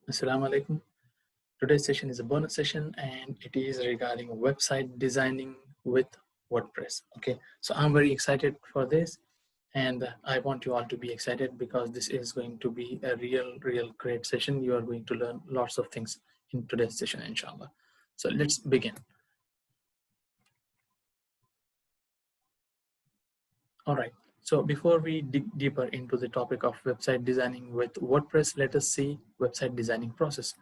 Assalamu alaikum. Today's session is a bonus session and it is regarding website designing with WordPress. Okay, so I'm very excited for this and I want you all to be excited because this is going to be a real great session. You are going to learn lots of things in today's session, inshallah. So let's begin. All right. So before we dig deeper into the topic of website designing with WordPress, let us see website designing process.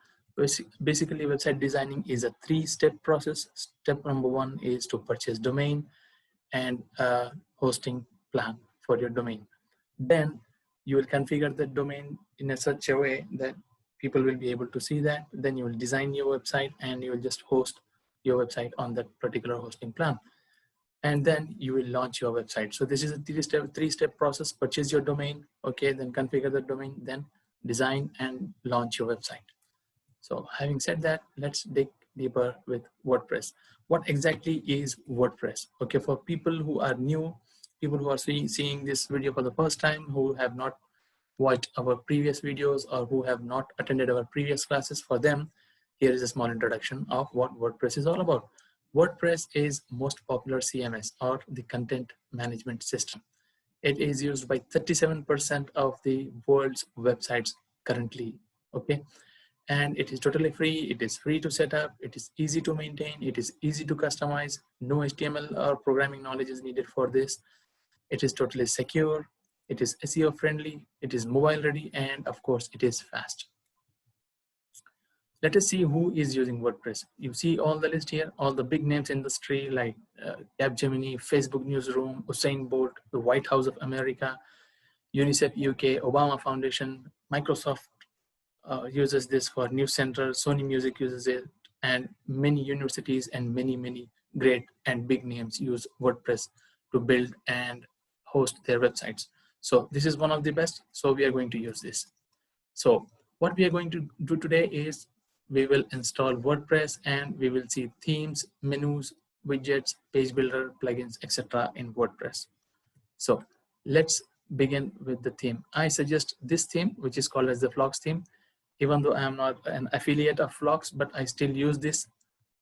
Basically, website designing is a three-step process. Step number one is to purchase domain and a hosting plan for your domain. Then you will configure the domain in a such a way that people will be able to see that. Then you will design your website and you will just host your website on that particular hosting plan. And then you will launch your website. So this is a three-step process. Purchase your domain, okay, then configure the domain, then design and launch your website. So having said that, let's dig deeper with WordPress. What exactly is WordPress? Okay, for people who are new, people who are seeing this video for the first time, who have not watched our previous videos or who have not attended our previous classes, for them, here is a small introduction of what WordPress is all about. WordPress is most popular CMS or the content management system. It is used by 37% of the world's websites currently, okay? And it is totally free. It is free to set up. It is easy to maintain. It is easy to customize. No HTML or programming knowledge is needed for this. It is totally secure. It is SEO friendly. It is mobile ready. And of course, it is fast. Let us see who is using WordPress. You see all the list here, all the big names in the industry like Capgemini, Facebook Newsroom, Usain Bolt, the White House of America, UNICEF UK, Obama Foundation, Microsoft uses this for News Center, Sony Music uses it, and many universities and many great and big names use WordPress to build and host their websites. So this is one of the best, so we are going to use this. So what we are going to do today is we will install WordPress and we will see themes, menus, widgets, page builder, plugins, etc. in WordPress. So let's begin with the theme. I suggest this theme, which is called as the Phlox theme. Even though I am not an affiliate of Phlox, but I still use this.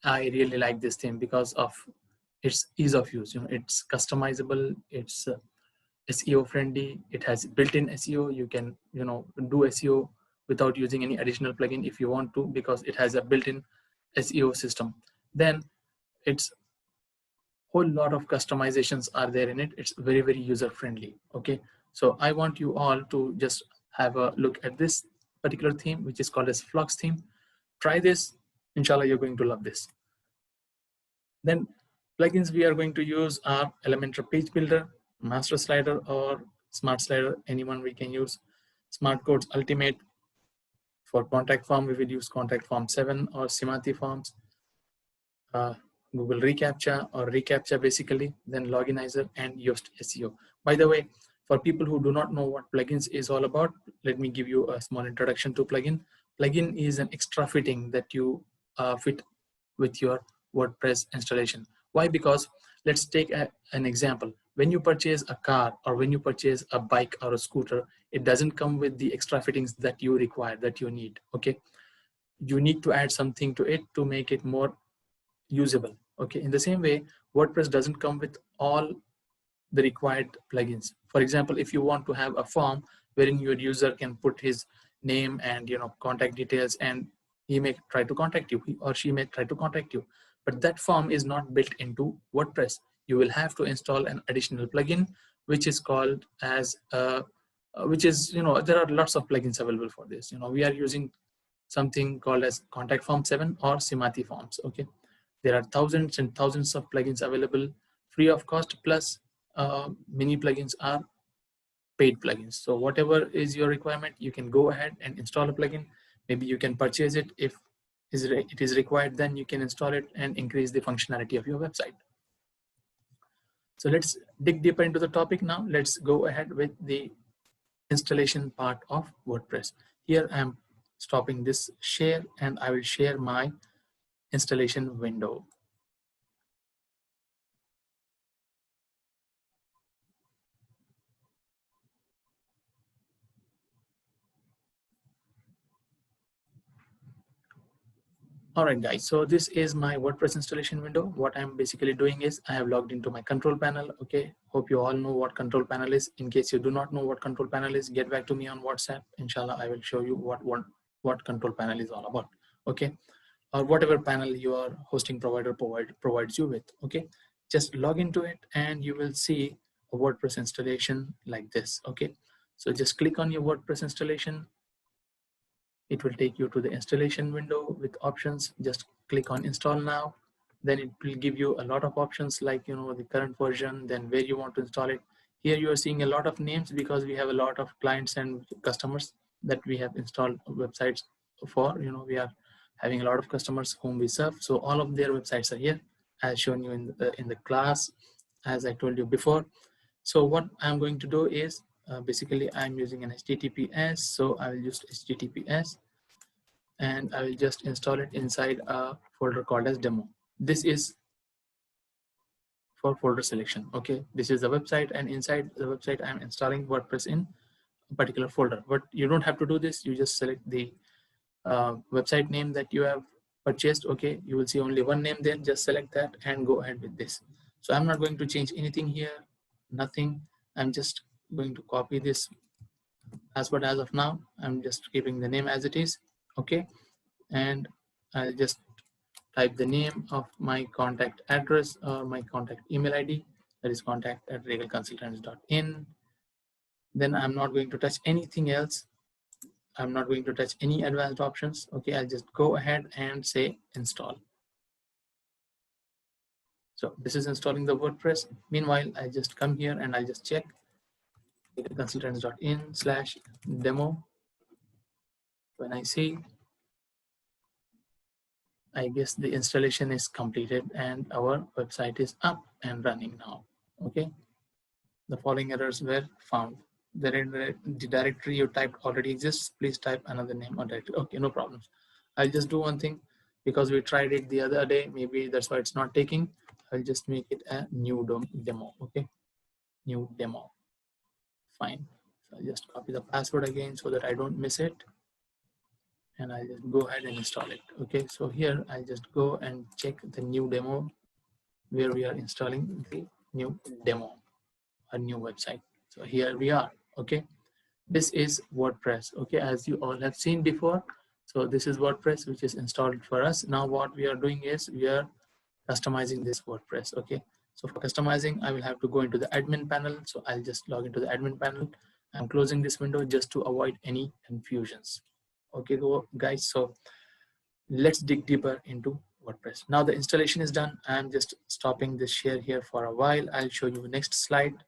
I really like this theme because of its ease of use. You know, it's customizable. It's SEO friendly. It has built-in SEO. You can, do SEO without using any additional plugin if you want to, because it has a built-in SEO system. Then it's whole lot of customizations are there in it. It's very user friendly. Okay, so I want you all to just have a look at this particular theme, which is called as Phlox theme. Try this. Inshallah, you're going to love this. Then plugins we are going to use are Elementor Page Builder, Master Slider, or Smart Slider. Anyone we can use. Smart Codes Ultimate. For contact form, we will use Contact Form 7 or Simati Forms. Google reCAPTCHA or reCAPTCHA basically, then Loginizer and Yoast SEO. By the way, for people who do not know what plugins is all about, let me give you a small introduction to plugin. Plugin is an extra fitting that you fit with your WordPress installation. Why? Because let's take an example. When you purchase a car or when you purchase a bike or a scooter, it doesn't come with the extra fittings that you require, that you need. Okay, you need to add something to it to make it more usable. Okay, in the same way, WordPress doesn't come with all the required plugins. For example, if you want to have a form wherein your user can put his name and contact details, and he may try to contact you, he or she may try to contact you, but that form is not built into WordPress. You will have to install an additional plugin, which is called as which is, there are lots of plugins available for this. We are using something called as Contact Form 7 or Simati Forms. Okay, there are thousands and thousands of plugins available free of cost, plus many plugins are paid plugins. So whatever is your requirement, you can go ahead and install a plugin. Maybe you can purchase it. If it is required, then you can install it and increase the functionality of your website. So let's dig deeper into the topic now. Let's go ahead with the installation part of WordPress. Here I am stopping this share and I will share my installation window. All right, guys, so this is my WordPress installation window. What I'm basically doing is I have logged into my control panel. Okay, hope you all know what control panel is. In case you do not know what control panel is, get back to me on WhatsApp. Inshallah, I will show you what control panel is all about. Okay, or whatever panel your hosting provider provides you with. Okay, just log into it and you will see a WordPress installation like this. Okay, so just click on your WordPress installation. It will take you to the installation window with options. Just click on install now. Then it will give you a lot of options like, you know, the current version, then where you want to install it. Here you are seeing a lot of names because we have a lot of clients and customers that we have installed websites for. You know, we are having a lot of customers whom we serve. So all of their websites are here as shown you in the class, as I told you before. So what I'm going to do is basically I'm using an HTTPS. So I will use HTTPS and I will just install it inside a folder called as demo. This is for folder selection. Okay, this is the website, and inside the website I'm installing WordPress in a particular folder. But you don't have to do this. You just select the website name that you have purchased. Okay, you will see only one name there. Just select that and go ahead with this. So I'm not going to change anything here, nothing. I'm just going to copy this password as of now. I'm just keeping the name as it is. Okay, and I'll just type the name of my contact address or my contact email ID, that is contact@regalconsultants.in. Then I'm not going to touch anything else. I'm not going to touch any advanced options. Okay, I'll just go ahead and say install. So this is installing the WordPress. Meanwhile, I just come here and I'll just check consultants.in/demo. When I see, I guess the installation is completed and our website is up and running now. Okay, the following errors were found. The directory you typed already exists. Please type another name or directory. Okay, no problems. I'll just do one thing because we tried it the other day. Maybe that's why it's not taking. I'll just make it a new demo. Okay, new demo. Fine. So I'll just copy the password again so that I don't miss it. And I'll just go ahead and install it. Okay, so here I'll just go and check the new demo where we are installing the new demo, a new website. So here we are. Okay, this is WordPress. Okay, as you all have seen before. So this is WordPress which is installed for us. Now what we are doing is we are customizing this WordPress. Okay, so for customizing I will have to go into the admin panel. So I'll just log into the admin panel. I'm closing this window just to avoid any confusions. Okay guys, so let's dig deeper into WordPress. Now the installation is done. I'm just stopping this share here for a while. I'll show you the next slide.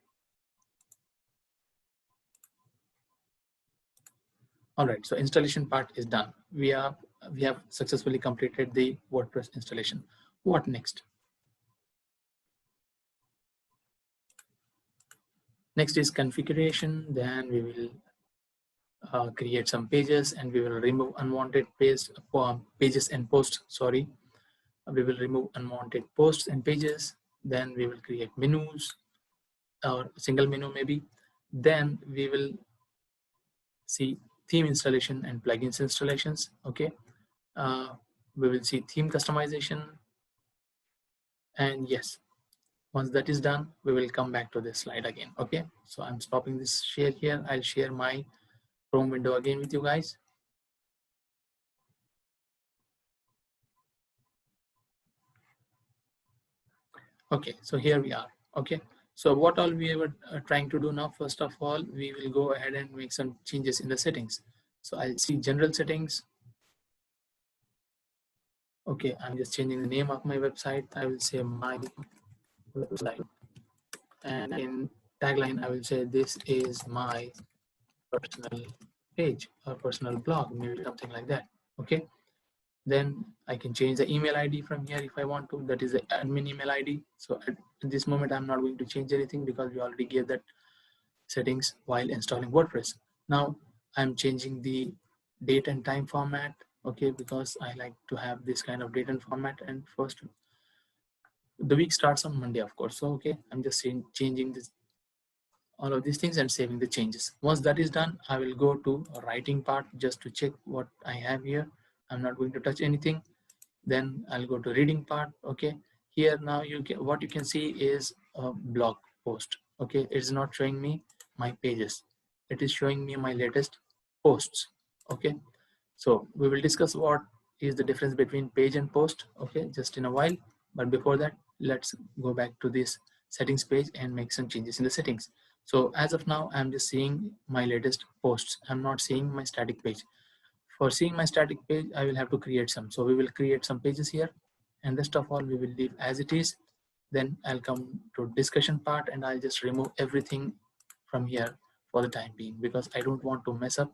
All right, so installation part is done. We have successfully completed the WordPress installation. What next? Next is configuration. Then we will create some pages and we will remove unwanted pages and posts. Sorry, we will remove unwanted posts and pages. Then we will create menus or single menu maybe. Then we will see theme installation and plugins installations. Okay, we will see theme customization, and yes, once that is done we will come back to this slide again. Okay, so I'm stopping this share here. I'll share my Chrome window again with you guys. Okay, so here we are. Okay, so what all we were trying to do now, first of all we will go ahead and make some changes in the settings. So I'll see general settings. Okay, I'm just changing the name of my website. I will say my website, and in tagline I will say this is my personal page or personal blog, maybe something like that. Okay, then I can change the email ID from here if I want to. That is the admin email ID. So at this moment I'm not going to change anything because we already gave that settings while installing WordPress. Now I'm changing the date and time format. Okay, because I like to have this kind of date and format. And first, the week starts on Monday, of course. So okay, I'm just changing this, all of these things, and saving the changes. Once that is done, I will go to a writing part just to check what I have here. I'm not going to touch anything. Then I'll go to reading part. Okay, here now what you can see is a blog post. Okay, it's not showing me my pages, it is showing me my latest posts. Okay, so we will discuss what is the difference between page and post, okay, just in a while. But before that, let's go back to this settings page and make some changes in the settings. So as of now, I'm just seeing my latest posts. I'm not seeing my static page. For seeing my static page, I will have to create some. So we will create some pages here, and rest of all we will leave as it is. Then I'll come to discussion part and I'll just remove everything from here for the time being, because I don't want to mess up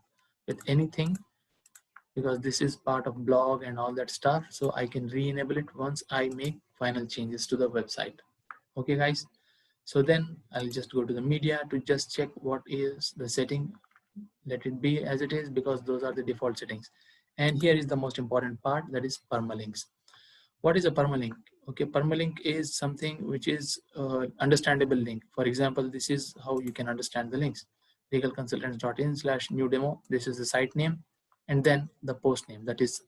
with anything, because this is part of blog and all that stuff. So I can re-enable it once I make final changes to the website. Okay guys, so then I'll just go to the media to just check what is the setting. Let it be as it is, because those are the default settings. And here is the most important part, that is permalinks. What is a permalink? Okay, permalink is something which is understandable link. For example, this is how you can understand the links. Regalconsultants.in/new demo. This is the site name, and then the post name, that is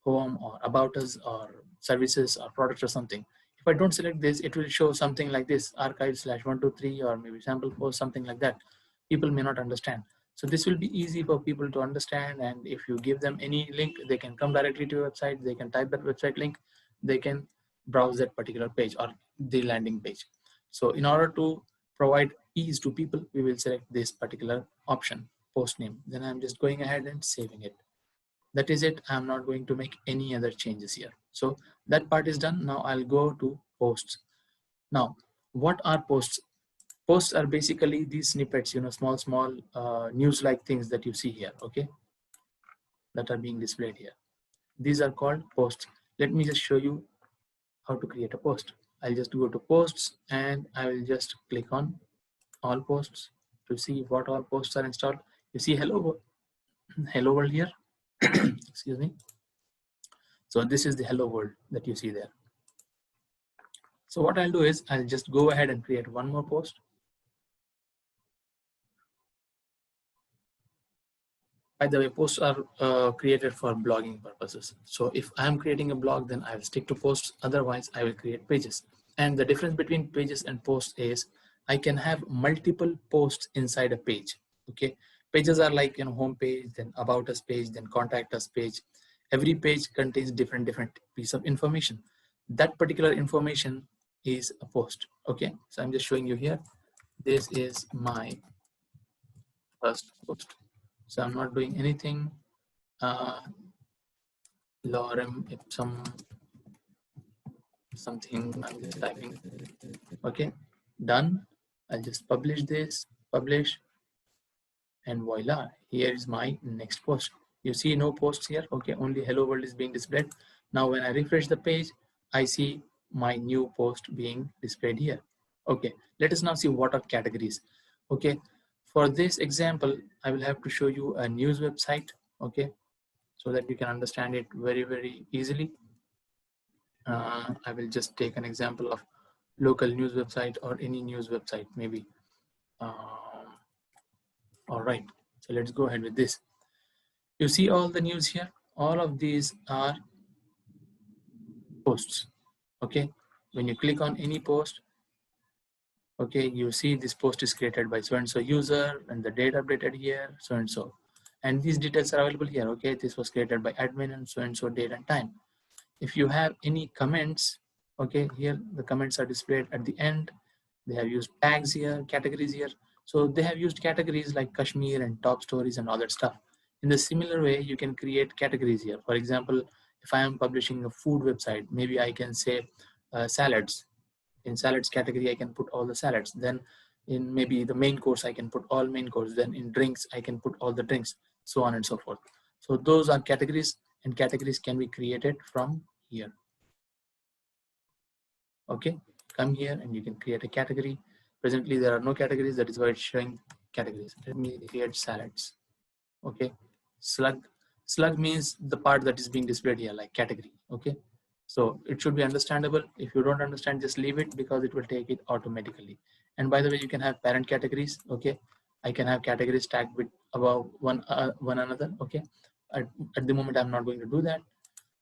home or about us or services or products or something. If I don't select this, it will show something like this: archive/123, or maybe sample post, something like that. People may not understand. So this will be easy for people to understand, and if you give them any link, they can come directly to your website, they can type that website link, they can browse that particular page or the landing page. So in order to provide ease to people, we will select this particular option, post name. Then I'm just going ahead and saving it. That is it. I'm not going to make any other changes here. So that part is done. Now I'll go to posts. Now, what are posts? Posts are basically these snippets, small news like things that you see here, okay, that are being displayed here. These are called posts. Let me just show you how to create a post. I'll just go to posts and I will just click on all posts to see what all posts are installed. You see hello world here. Excuse me. So this is the hello world that you see there. So what I'll do is I'll just go ahead and create one more post. By the way, posts are created for blogging purposes. So if I'm creating a blog, then I will stick to posts. Otherwise, I will create pages. And the difference between pages and posts is I can have multiple posts inside a page. Okay, pages are like home page, then about us page, then contact us page. Every page contains different piece of information. That particular information is a post. Okay, so I'm just showing you here. This is my first post. So I'm not doing anything. Lorem ipsum something, I'm just typing. Okay, done. I'll just publish this, publish, and voila, here is my next post. You see no posts here. Okay, only hello world is being displayed. Now when I refresh the page, I see my new post being displayed here. Okay, let us now see what are categories. Okay, for this example, I will have to show you a news website. Okay, so that you can understand it very easily. I will just take an example of local news website or any news website maybe. All right, so let's go ahead with this. You see all the news here. All of these are posts. Okay, when you click on any post, okay, you see this post is created by so and so user and the date updated here, so and so, and these details are available here. Okay, this was created by admin and so date and time. If you have any comments, okay, here the comments are displayed at the end. They have used tags here, categories here. So they have used categories like Kashmir and top stories and all that stuff. In the similar way, you can create categories here. For example, if I am publishing a food website, maybe I can say salads. In salads category, I can put all the salads. Then in maybe the main course, I can put all main course. Then in drinks, I can put all the drinks, so on and so forth. So those are categories, and categories can be created from here. Okay, come here and you can create a category. Presently there are no categories, that is why it's showing categories. Let me create salads. Okay, slug means the part that is being displayed here, like category. Okay, so it should be understandable. If you don't understand, just leave it, because it will take it automatically. And by the way, you can have parent categories. Okay, I can have categories tagged with above one another. Okay, at the moment I'm not going to do that.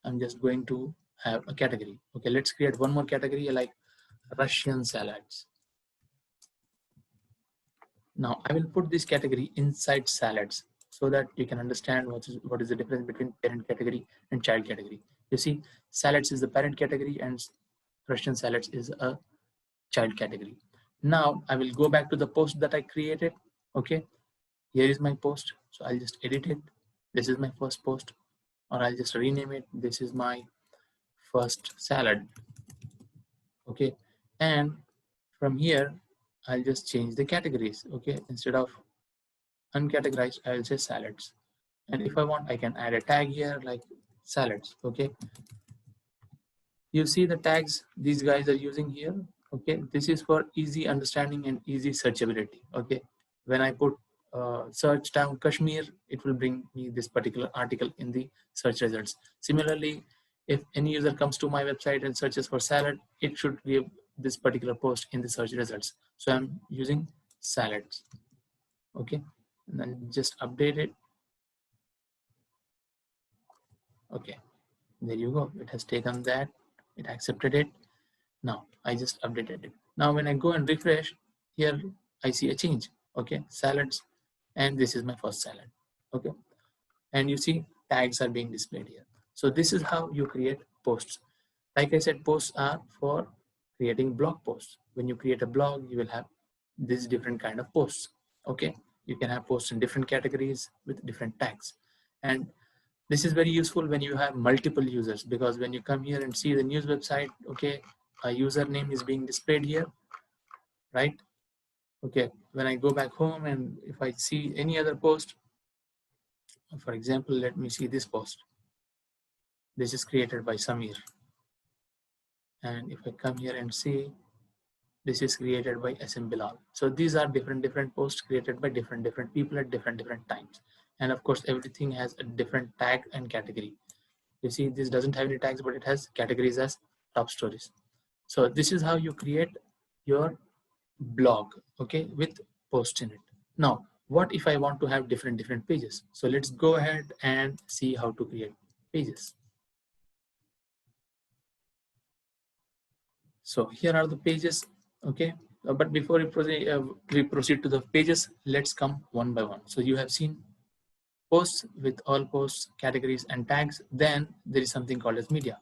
I'm just going to have a category. Okay, let's create one more category like Russian salads. Now I will put this category inside salads so that you can understand what is the difference between parent category and child category. You see, salads is the parent category and Russian salads is a child category. Now I will go back to the post that I created. Okay, here is my post. So I'll just edit it. This is my first post, or I'll just rename it. This is my first salad. Okay, and from here I'll just change the categories. Okay, instead of uncategorized, I'll say salads. And if I want, I can add a tag here like salads. Okay, you see the tags these guys are using here. Okay, this is for easy understanding and easy searchability. Okay, when I put search down Kashmir, it will bring me this particular article in the search results. Similarly, if any user comes to my website and searches for salad, it should give this particular post in the search results. So I'm using salads. Okay, and then just update it. Okay, there you go. It has taken that, it accepted it. Now I just updated it. Now when I go and refresh, here I see a change. Okay, salads, and this is my first salad. Okay, and you see tags are being displayed here. So this is how you create posts. Like I said, posts are for creating blog posts. When you create a blog, you will have this different kind of posts. Okay, you can have posts in different categories with different tags, and this is very useful when you have multiple users, because when you come here and see the news website, okay, a username is being displayed here, right? Okay, when I go back home and if I see any other post, for example, let me see this post. This is created by Samir. And if I come here and see, this is created by SM Bilal. So these are different posts created by different people at different times. And of course, everything has a different tag and category. You see, this doesn't have any tags, but it has categories as top stories. So this is how you create your blog, okay, with posts in it. Now, what if I want to have different pages? So let's go ahead and see how to create pages. So here are the pages, okay. But before we proceed to the pages, let's come one by one. So you have seen posts with all posts, categories, and tags. Then there is something called as media.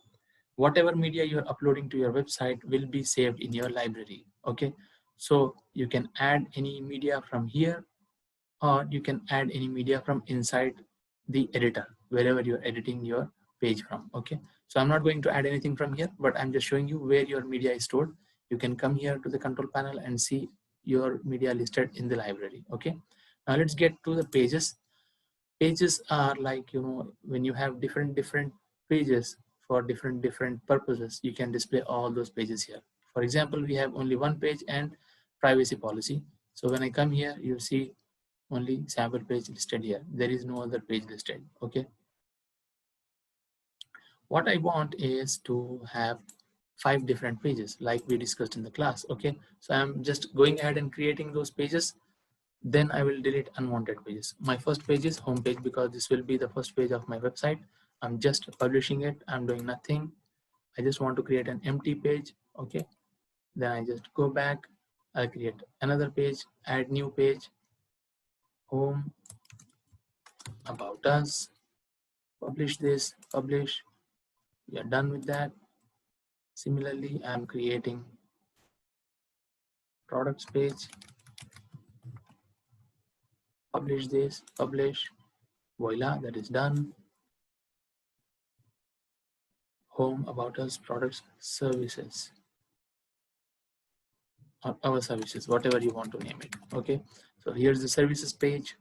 Whatever media you're uploading to your website will be saved in your library. Okay, so you can add any media from here, or you can add any media from inside the editor, wherever you're editing your page from. Okay, so I'm not going to add anything from here, but I'm just showing you where your media is stored. You can come here to the control panel and see your media listed in the library. Okay, now let's get to the pages. Pages are like, you know, when you have different pages for different purposes, you can display all those pages here. For example, we have only one page and privacy policy. So when I come here, you'll see only sample page listed here. There is no other page listed. Okay, what I want is to have 5 different pages like we discussed in the class. Okay, so I'm just going ahead and creating those pages. Then I will delete unwanted pages. My first page is home page, because this will be the first page of my website. I'm just publishing it. I'm doing nothing. I just want to create an empty page. Okay, then I just go back. I'll create another page, add new page, home, about us, publish this, publish. We are done with that. Similarly, I'm creating products page, publish this, publish. Voila, that is done. Home, about us, products, services, or our services, whatever you want to name it. Okay, so here's the services page.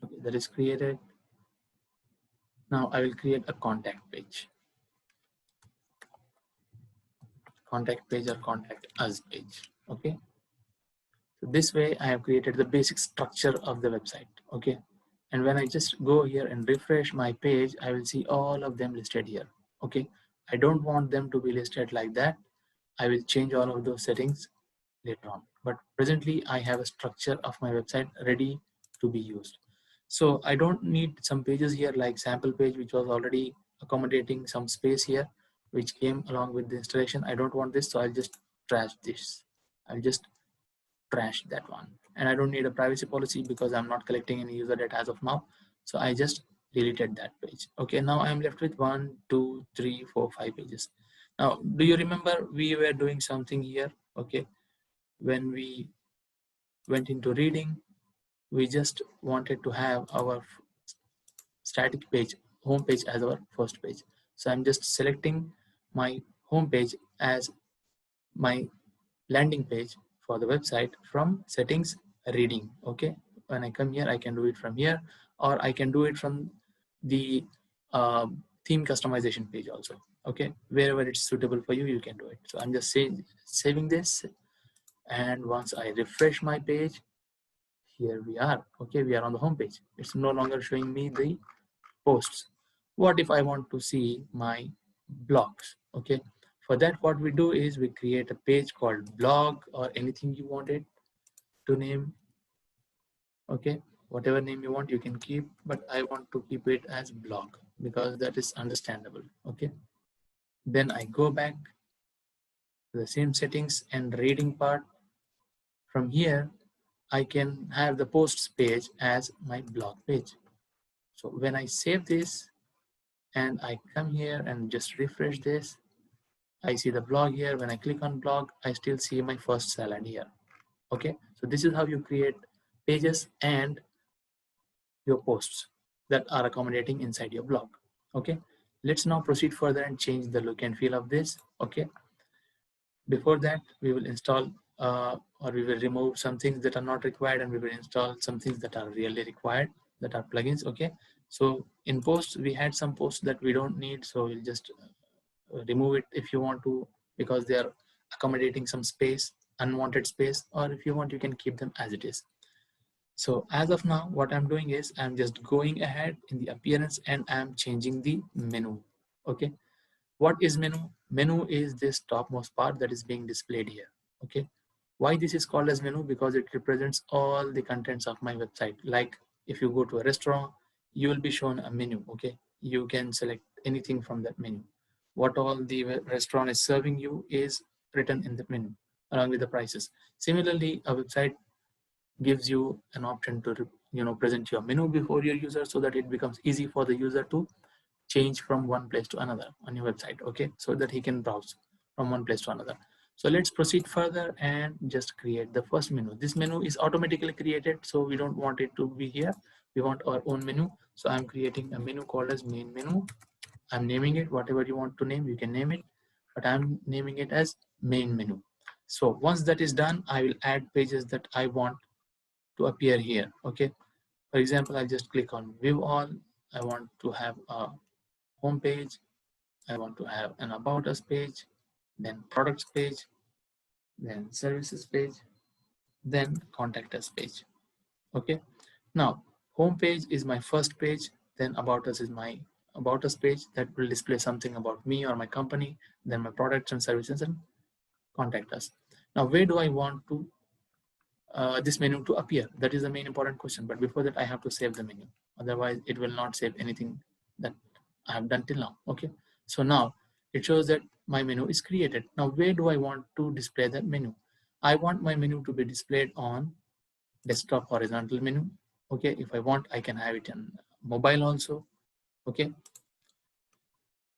Okay, that is created. Now I will create a contact page. Contact page or contact us page. Okay, so this way I have created the basic structure of the website. Okay, and when I just go here and refresh my page, I will see all of them listed here. Okay, I don't want them to be listed like that. I will change all of those settings later on, but presently I have a structure of my website ready to be used. So I don't need some pages here like sample page, which was already accommodating some space here, which came along with the installation. I don't want this, so I'll just trash this. I'll just trash that one. And I don't need a privacy policy because I'm not collecting any user data as of now. So I just deleted that page. Okay, now I'm left with 1, 2, 3, 4, 5 pages. Now, do you remember we were doing something here? Okay, when we went into reading, we just wanted to have our static page, home page as our first page. So I'm just selecting my home page as my landing page for the website from settings reading. Okay, when I come here, I can do it from here, or I can do it from the theme customization page also. Okay, wherever it's suitable for you, you can do it. So I'm just saving this, and once I refresh my page, here we are. Okay, we are on the home page. It's no longer showing me the posts. What if I want to see my blogs? Okay, for that what we do is we create a page called blog, or anything you want it to name. Okay, whatever name you want you can keep, but I want to keep it as blog because that is understandable. Okay, then I go back to the same settings and reading part. From here I can have the posts page as my blog page. So when I save this and I come here and just refresh this, I see the blog here. When I click on blog, I still see my first salad here. Okay, so this is how you create pages and your posts that are accommodating inside your blog. Okay, let's now proceed further and change the look and feel of this. Okay, before that we will install or we will remove some things that are not required, and we will install some things that are really required, that are plugins. Okay, so in posts we had some posts that we don't need, so we'll just remove it if you want to, because they are accommodating some space, unwanted space, or if you want you can keep them as it is. So as of now what I'm doing is I'm just going ahead in the appearance and I'm changing the menu. Okay, what is menu? Menu is this topmost part that is being displayed here. Okay, why this is called as menu? Because it represents all the contents of my website. Like if you go to a restaurant, you will be shown a menu. Okay, you can select anything from that menu. What all the restaurant is serving you is written in the menu along with the prices. Similarly, a website gives you an option to present your menu before your user, so that it becomes easy for the user to change from one place to another on your website. Okay, so that he can browse from one place to another. So let's proceed further and just create the first menu. This menu is automatically created, so we don't want it to be here. We want our own menu. So I'm creating a menu called as main menu. I'm naming it whatever you want to name, you can name it, but I'm naming it as main menu. So once that is done, I will add pages that I want to appear here. Okay, for example, I'll just click on view all. I want to have a home page, I want to have an about us page, then products page, then services page, then contact us page. Okay, now home page is my first page, then about us is my about us page that will display something about me or my company, then my products and services, and contact us. Now where do I want to this menu to appear? That is the main important question. But before that I have to save the menu, otherwise it will not save anything that I have done till now. Okay, so now it shows that my menu is created. Now where do I want to display that menu? I want my menu to be displayed on desktop horizontal menu. Okay, if I want I can have it in mobile also. Okay,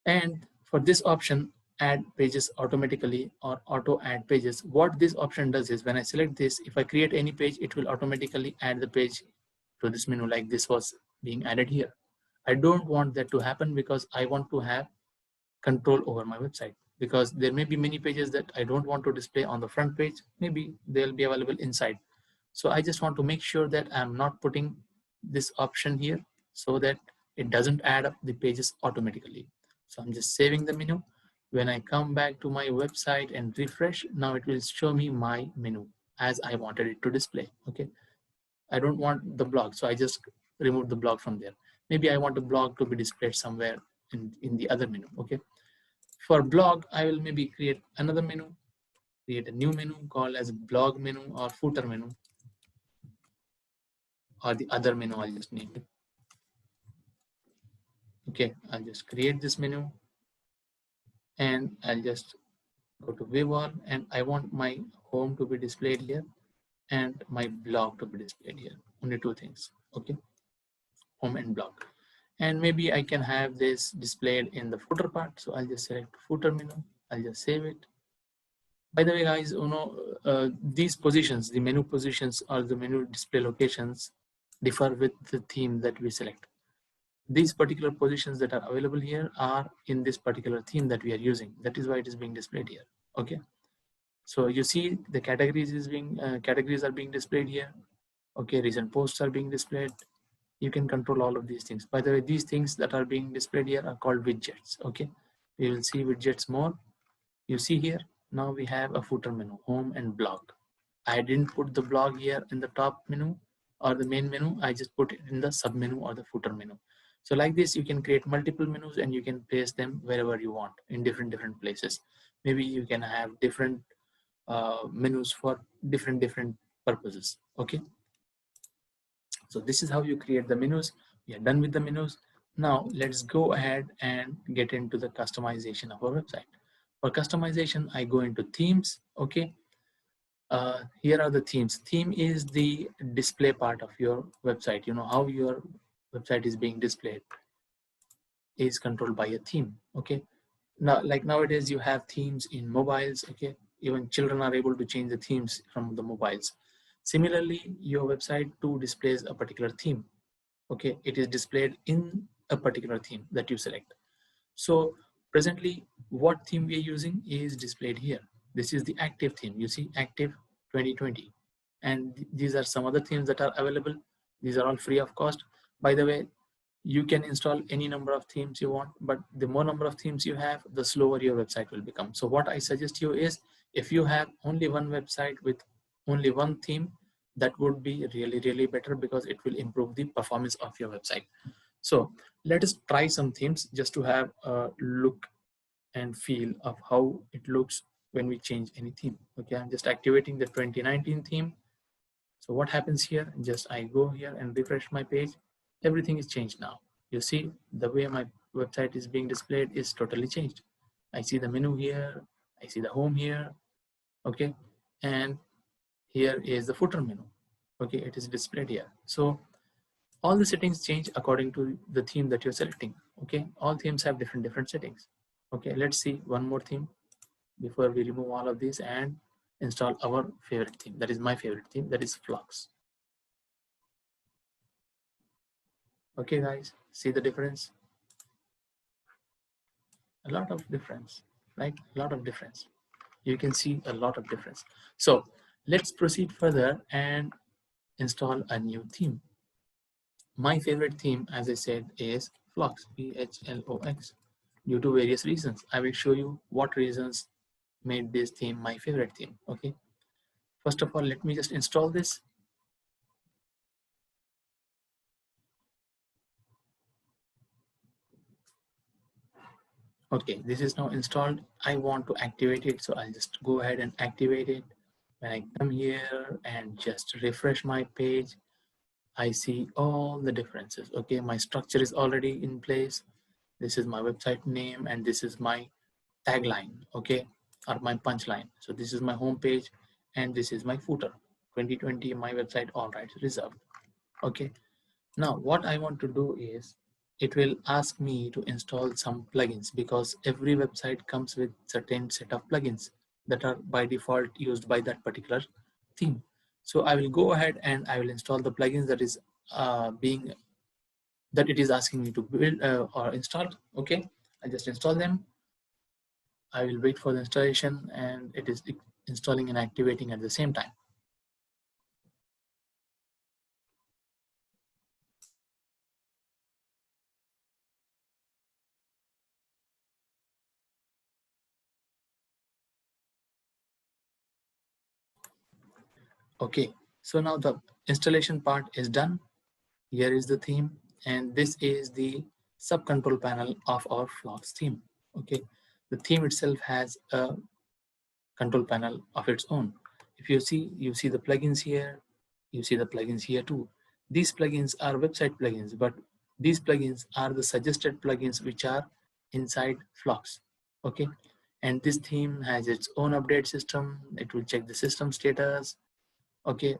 and for this option, add pages automatically or auto add pages, what this option does is when I select this, if I create any page, it will automatically add the page to this menu like this was being added here. I don't want that to happen because I want to have control over my website, because there may be many pages that I don't want to display on the front page. Maybe they'll be available inside. So I just want to make sure that I'm not putting this option here so that it doesn't add up the pages automatically. So I'm just saving the menu. When I come back to my website and refresh, now it will show me my menu as I wanted it to display. Okay, I don't want the blog, so I just removed the blog from there. Maybe I want a blog to be displayed somewhere in the other menu. Okay, for blog, I will maybe create another menu, create a new menu called as blog menu or footer menu. or the other menu, I'll just name it. Okay, I'll just create this menu and I'll just go to view all, and I want my home to be displayed here and my blog to be displayed here. Only two things. Okay, home and blog. And maybe I can have this displayed in the footer part. So I'll just select footer menu. I'll just save it. By the way, guys, these positions, the menu positions or the menu display locations differ with the theme that we select. These particular positions that are available here are in this particular theme that we are using. That is why it is being displayed here. Okay. So you see the categories are being displayed here. Okay, recent posts are being displayed. You can control all of these things. By the way, these things that are being displayed here are called widgets. Okay, we will see widgets more. You see here, now we have a footer menu, home and blog. I didn't put the blog here in the top menu or the main menu. I just put it in the sub menu or the footer menu. So like this, you can create multiple menus and you can place them wherever you want in different places. Maybe you can have different menus for different purposes. Okay, so this is how you create the menus. We are done with the menus. Now let's go ahead and get into the customization of our website. For customization, I go into themes. Okay, here are the themes. Theme is the display part of your website. You know how your website is being displayed is controlled by a theme. Okay, now like nowadays you have themes in mobiles. Okay, even children are able to change the themes from the mobiles. Similarly, your website too displays a particular theme. Okay, it is displayed in a particular theme that you select. So presently what theme we are using is displayed here. This is the active theme. You see active 2020, and these are some other themes that are available. These are all free of cost. By the way, you can install any number of themes you want, but the more number of themes you have, the slower your website will become. So what I suggest you is, if you have only one website with only one theme, that would be really better, because it will improve the performance of your website. So let us try some themes just to have a look and feel of how it looks when we change any theme. Okay, I'm just activating the 2019 theme. So what happens here, just I go here and refresh my page, everything is changed now. You see the way my website is being displayed is totally changed. I see the menu here, I see the home here. Okay, and here is the footer menu. Okay, it is displayed here. So all the settings change according to the theme that you're selecting. Okay, all themes have different settings. Okay, let's see one more theme before we remove all of these and install our favorite theme. That is my favorite theme, that is Phlox. Okay guys, see the difference? A lot of difference, right? A lot of difference. You can see a lot of difference. So let's proceed further and install a new theme. My favorite theme, as I said, is Phlox, Phlox, due to various reasons. I will show you what reasons made this theme my favorite theme. Okay, first of all, let me just install this. Okay, this is now installed. I want to activate it, so I'll just go ahead and activate it. When I come here and just refresh my page, I see all the differences. Okay, my structure is already in place. This is my website name and this is my tagline, okay, or my punchline. So this is my home page and this is my footer. 2020, my website, all rights reserved. Okay, now what I want to do is, it will ask me to install some plugins, because every website comes with certain set of plugins that are by default used by that particular theme. So I will go ahead and I will install the plugins that it is asking me to build or install. Okay, I just install them. I will wait for the installation, and it is installing and activating at the same time. Okay, so now the installation part is done. Here is the theme, and this is the sub control panel of our Phlox theme. Okay, the theme itself has a control panel of its own. If you see the plugins here, you see the plugins here too. These plugins are website plugins, but these plugins are the suggested plugins which are inside Phlox. Okay, and this theme has its own update system. It will check the system status. Okay,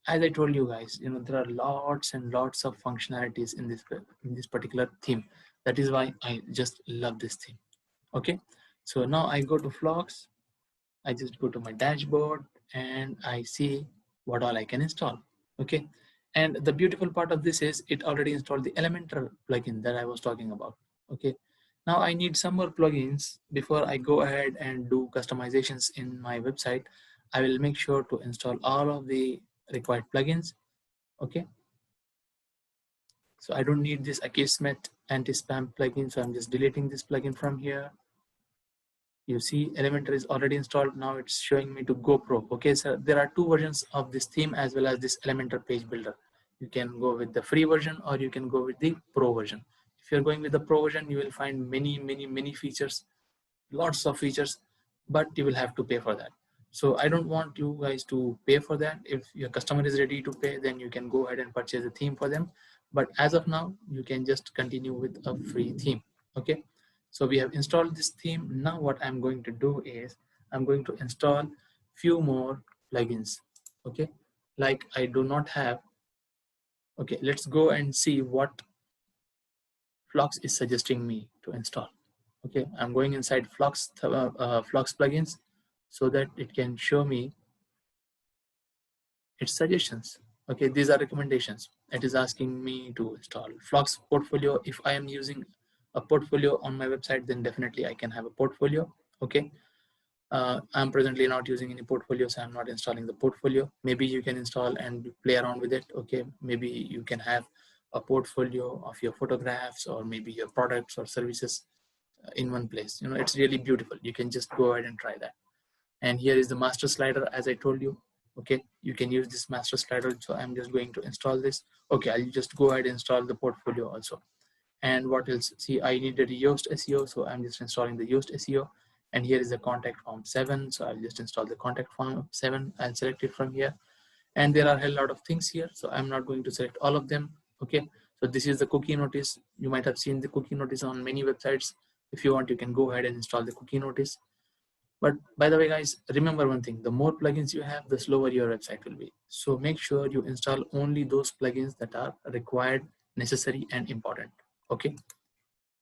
as I told you guys, there are lots and lots of functionalities in this particular theme. That is why I just love this theme. Okay, so now I go to Phlox. I just go to my dashboard and I see what all I can install. Okay, and the beautiful part of this is it already installed the Elementor plugin that I was talking about. Okay, now I need some more plugins before I go ahead and do customizations in my website. I will make sure to install all of the required plugins. Okay, so I don't need this Akismet anti-spam plugin, so I'm just deleting this plugin from here. You see Elementor is already installed. Now it's showing me to GoPro. Okay, so there are two versions of this theme as well as this Elementor page builder. You can go with the free version or you can go with the pro version. If you're going with the pro version, you will find many features, lots of features, but you will have to pay for that. So I don't want you guys to pay for that. If your customer is ready to pay, then you can go ahead and purchase a theme for them. But as of now, you can just continue with a free theme. Okay, so we have installed this theme. Now what I'm going to do is I'm going to install few more plugins. Okay, like I do not have. Okay, let's go and see what Phlox is suggesting me to install. Okay, I'm going inside Phlox plugins so that it can show me its suggestions. Okay, these are recommendations. It is asking me to install Phlox portfolio. If I am using a portfolio on my website, then definitely I can have a portfolio. Okay, I'm presently not using any portfolio, so I'm not installing the portfolio. Maybe you can install and play around with it. Okay, maybe you can have a portfolio of your photographs or maybe your products or services in one place. It's really beautiful. You can just go ahead and try that. And here is the master slider, as I told you. Okay, you can use this master slider. So I'm just going to install this. Okay, I'll just go ahead and install the portfolio also. And what else? See, I needed Yoast SEO, so I'm just installing the Yoast SEO. And here is the contact form 7, so I'll just install the contact form 7 and select it from here. And there are a lot of things here, so I'm not going to select all of them. Okay, so this is the cookie notice. You might have seen the cookie notice on many websites. If you want, you can go ahead and install the cookie notice. But by the way, guys, remember one thing: the more plugins you have, the slower your website will be. So make sure you install only those plugins that are required, necessary, and important. Okay,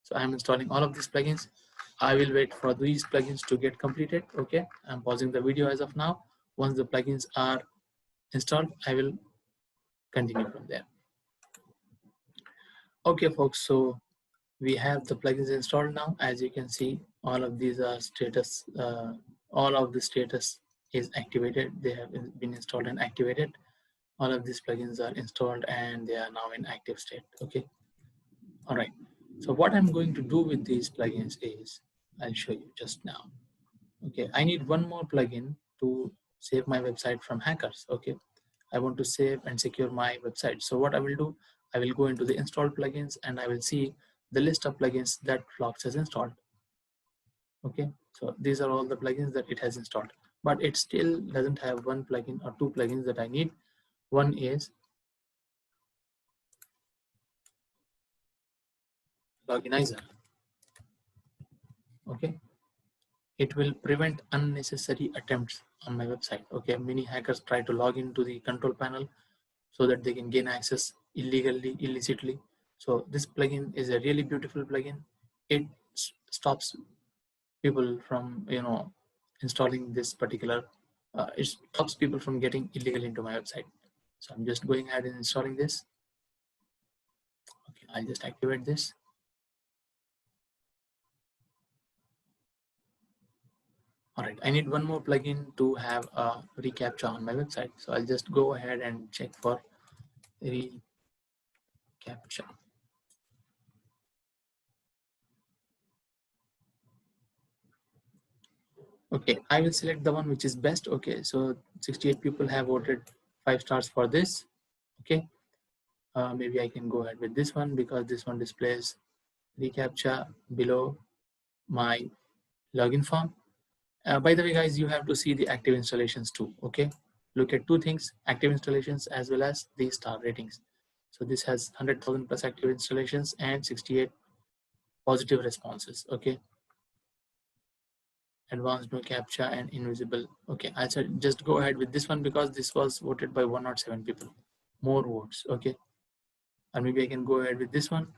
so I'm installing all of these plugins. I will wait for these plugins to get completed. Okay, I'm pausing the video as of now. Once the plugins are installed, I will continue from there. Okay, folks, so we have the plugins installed now. As you can see, all of these are status. All of the status is activated. They have been installed and activated. All of these plugins are installed and they are now in active state. Okay, all right. So what I'm going to do with these plugins is I'll show you just now. Okay, I need one more plugin to save my website from hackers. Okay, I want to save and secure my website. So what I will do, I will go into the installed plugins and I will see the list of plugins that Phlox has installed. Okay, so these are all the plugins that it has installed, but it still doesn't have one plugin or two plugins that I need. One is Loginizer. Okay, it will prevent unnecessary attempts on my website. Okay, many hackers try to log into the control panel so that they can gain access illegally, illicitly. So this plugin is a really beautiful plugin. It stops people from installing this particular. It stops people from getting illegal into my website. So I'm just going ahead and installing this. Okay, I'll just activate this. All right, I need one more plugin to have a reCAPTCHA on my website. So I'll just go ahead and check for reCAPTCHA. Okay, I will select the one which is best. Okay, so 68 people have voted 5 stars for this. Okay, maybe I can go ahead with this one because this one displays reCAPTCHA below my login form. By the way, guys, you have to see the active installations too. Okay, look at two things: active installations as well as the star ratings. So this has 100,000 plus active installations and 68 positive responses. Okay, advanced no captcha and invisible. Okay, I said just go ahead with this one because this was voted by 107 people. More votes. Okay, and maybe I can go ahead with this one.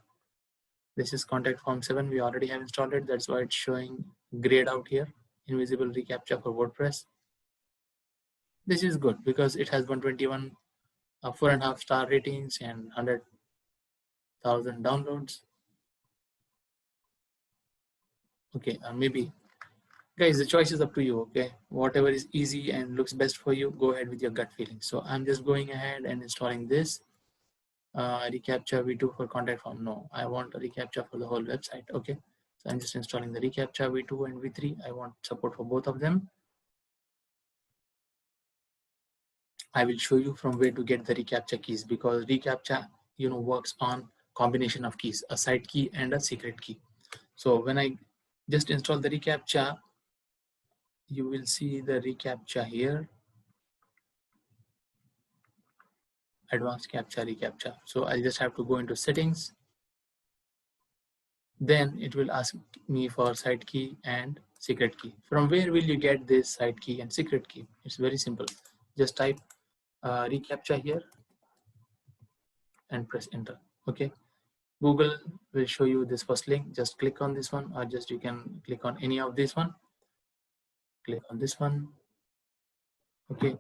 This is contact form 7. We already have installed it. That's why it's showing grayed out here. Invisible reCAPTCHA for WordPress. This is good because it has 121 4.5 star ratings and 100,000 downloads. Okay, maybe guys, the choice is up to you. Okay, whatever is easy and looks best for you, go ahead with your gut feeling. So I'm just going ahead and installing this reCAPTCHA v2 for contact form. No, I want a reCAPTCHA for the whole website. Okay, so I'm just installing the reCAPTCHA v2 and v3. I want support for both of them. I will show you from where to get the reCAPTCHA keys, because reCAPTCHA works on combination of keys, a side key and a secret key. So when I just install the reCAPTCHA, you will see the reCAPTCHA here, advanced captcha reCAPTCHA. So I'll just have to go into settings. Then it will ask me for side key and secret key. From where will you get this side key and secret key? It's very simple. Just type reCAPTCHA here and press enter. Okay, Google will show you this first link. Just click on this one, or just you can click on any of this one. Click on this one. Okay,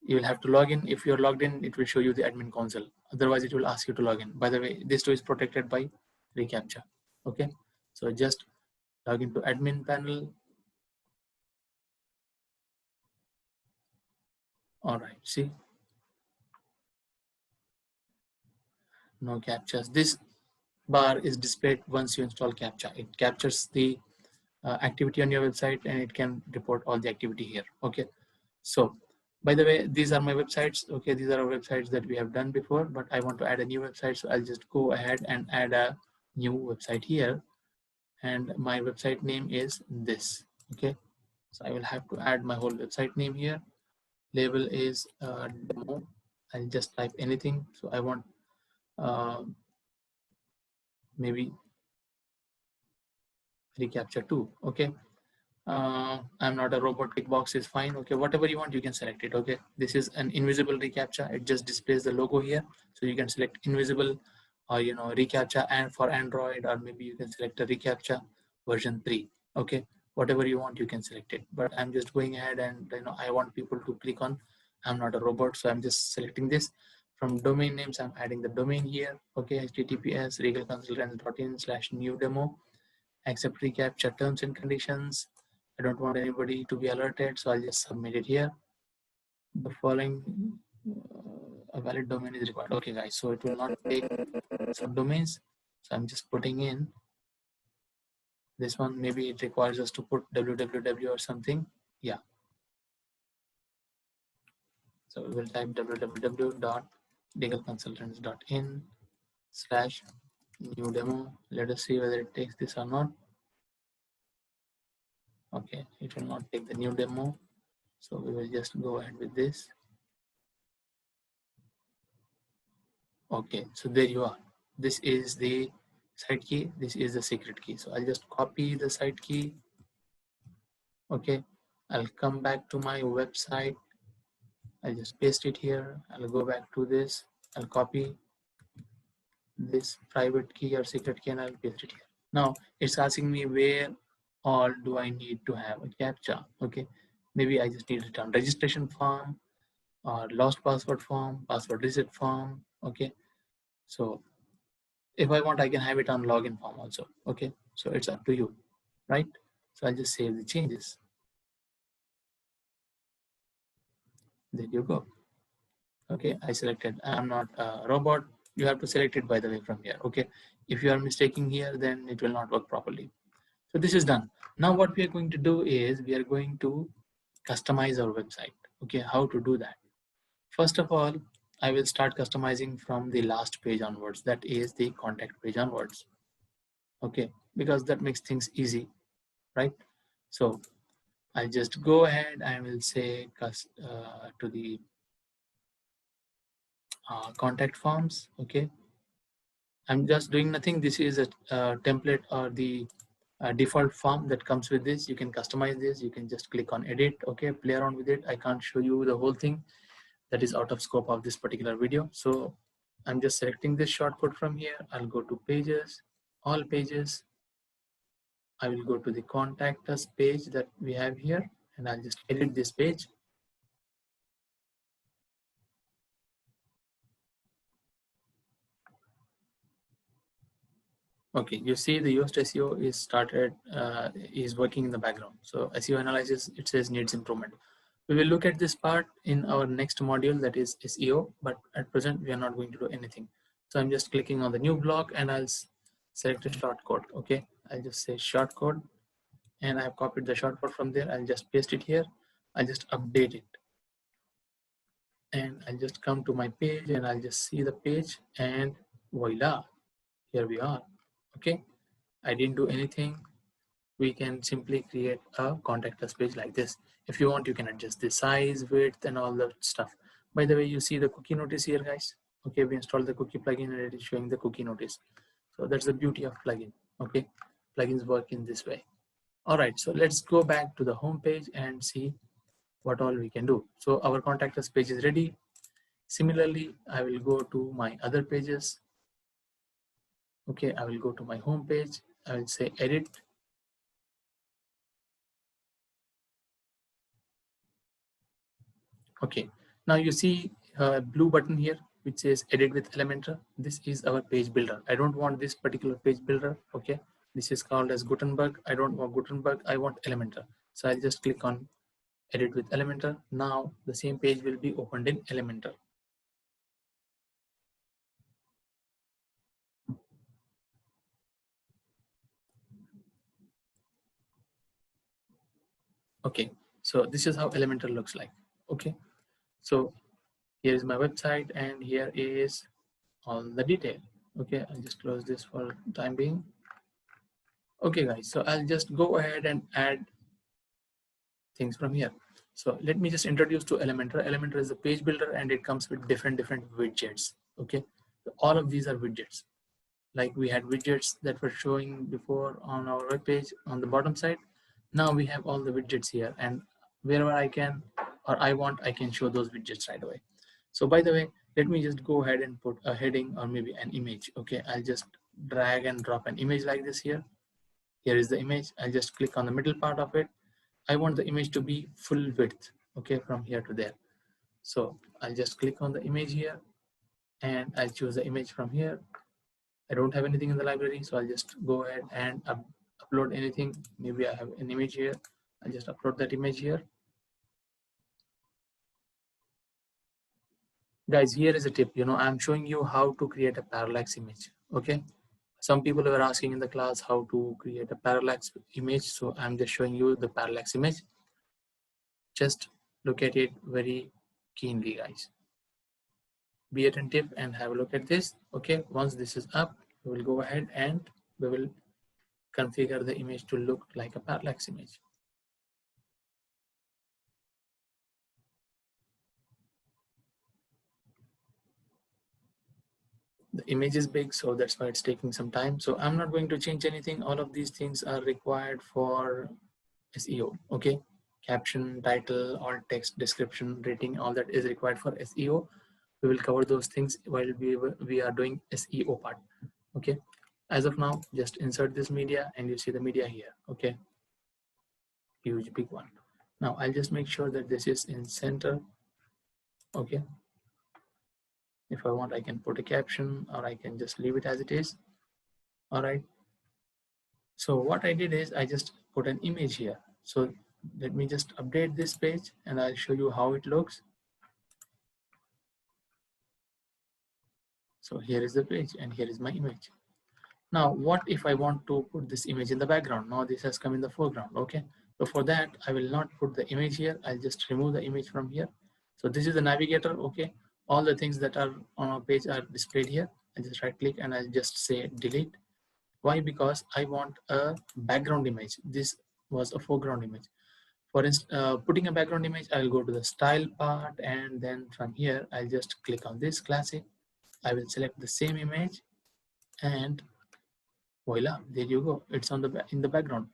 you will have to log in. If you're logged in, it will show you the admin console. Otherwise, it will ask you to log in. By the way, this too is protected by reCAPTCHA. Okay, so just log into admin panel. All right, see, no captchas. This bar is displayed once you install CAPTCHA. It captures the activity on your website and it can report all the activity here. Okay, so by the way, these are my websites. Okay, these are our websites that we have done before, but I want to add a new website, so I'll just go ahead and add a new website here, and my website name is this. Okay, so I will have to add my whole website name here. Label is demo. I'll just type anything. So I want maybe reCAPTCHA 2. Okay, I'm not a robot, tick box is fine. Okay, whatever you want, you can select it. Okay, this is an invisible reCAPTCHA. It just displays the logo here, so you can select invisible or reCAPTCHA and for Android, or maybe you can select a reCAPTCHA version 3. Okay, whatever you want, you can select it. But I'm just going ahead and I want people to click on. I'm not a robot, so I'm just selecting this. From domain names, I'm adding the domain here. Okay, https regalconsultants.in/new demo. Accept reCAPTCHA terms and conditions. I don't want anybody to be alerted, so I'll just submit it here. The following a valid domain is required. Okay, guys, so it will not take subdomains. So I'm just putting in this one. Maybe it requires us to put www or something. Yeah. So we will type www.legalconsultants.in/new demo. Let us see whether it takes this or not. Okay, it will not take the new demo. So we will just go ahead with this. Okay, so there you are. This is the side key. This is the secret key. So I'll just copy the side key. Okay, I'll come back to my website. I'll just paste it here. I'll go back to this. I'll copy this private key or secret key and I'll paste it here. Now it's asking me where all do I need to have a CAPTCHA. Okay, maybe I just need to return registration form or lost password form, password reset form. Okay, so if I want, I can have it on login form also. Okay, so it's up to you, right? So I'll just save the changes. There you go. Okay, I selected. I'm not a robot. You have to select it, by the way, from here. Okay, if you are mistaking here, then it will not work properly. So this is done. Now what we are going to do is we are going to customize our website. Okay, how to do that? First of all, I will start customizing from the last page onwards. That is the contact page onwards. Okay, because that makes things easy, right? So I'll just go ahead. I will say to the contact forms. Okay, I'm just doing nothing. This is a template or the default form that comes with this. You can customize this. You can just click on edit. Okay, play around with it. I can't show you the whole thing. That is out of scope of this particular video. So I'm just selecting this shortcut from here. I'll go to pages, all pages. I will go to the contact us page that we have here, and I'll just edit this page. Okay, you see the Yoast SEO is started, is working in the background. So SEO analysis, it says needs improvement. We will look at this part in our next module, that is SEO, but at present we are not going to do anything. So I'm just clicking on the new block and I'll select a shortcode. Okay, I'll just say shortcode, and I've copied the shortcode from there. I'll just paste it here. I'll just update it, and I'll just come to my page and I'll just see the page, and voila, here we are. Okay, I didn't do anything. We can simply create a contact us page like this. If you want, you can adjust the size, width, and all that stuff. By the way, you see the cookie notice here, guys. Okay, we installed the cookie plugin and it is showing the cookie notice. So that's the beauty of plugin. Okay, plugins work in this way. All right, so let's go back to the home page and see what all we can do. So our contact us page is ready. Similarly, I will go to my other pages. Okay, I will go to my home page. I will say edit. Okay, now you see a blue button here which says edit with Elementor. This is our page builder. I don't want this particular page builder. Okay, this is called as Gutenberg. I don't want Gutenberg, I want Elementor. So I'll just click on edit with Elementor. Now the same page will be opened in Elementor. Okay, so this is how Elementor looks like. Okay, so here is my website and here is all the detail. Okay, I'll just close this for time being. Okay guys, so I'll just go ahead and add things from here. So let me just introduce to Elementor. Elementor is a page builder and it comes with different widgets. Okay, so all of these are widgets. Like we had widgets that were showing before on our web page on the bottom side. Now we have all the widgets here, and wherever I can or I want, I can show those widgets right away. So by the way, let me just go ahead and put a heading or maybe an image. Okay, I'll just drag and drop an image like this here. Here is the image. I'll just click on the middle part of it. I want the image to be full width, okay, from here to there. So I'll just click on the image here and I'll choose the image from here. I don't have anything in the library, so I'll just go ahead and upload anything. Maybe I have an image here. I'll just upload that image here. Guys, here is a tip. I'm showing you how to create a parallax image. Okay, some people were asking in the class how to create a parallax image, so I'm just showing you the parallax image. Just look at it very keenly, guys. Be attentive and have a look at this. Okay, once this is up, we will go ahead and we will configure the image to look like a parallax image. The image is big, so that's why it's taking some time. So I'm not going to change anything. All of these things are required for SEO. Okay, caption, title, alt text, description, rating, all that is required for SEO. We will cover those things while we are doing SEO part. Okay, as of now, just insert this media and you see the media here. Okay, huge big one. Now I'll just make sure that this is in center. Okay, if I want, I can put a caption or I can just leave it as it is. All right, so what I did is I just put an image here. So let me just update this page and I'll show you how it looks. So here is the page and here is my image. Now what if I want to put this image in the background? Now this has come in the foreground. Okay, so for that I will not put the image here. I'll just remove the image from here. So this is the navigator. Okay, all the things that are on our page are displayed here. I just right click and I'll just say delete. Why? Because I want a background image. This was a foreground image. putting a background image, I'll go to the style part, and then from here I'll just click on this classic. I will select the same image, and voila, there you go, it's on the in the background.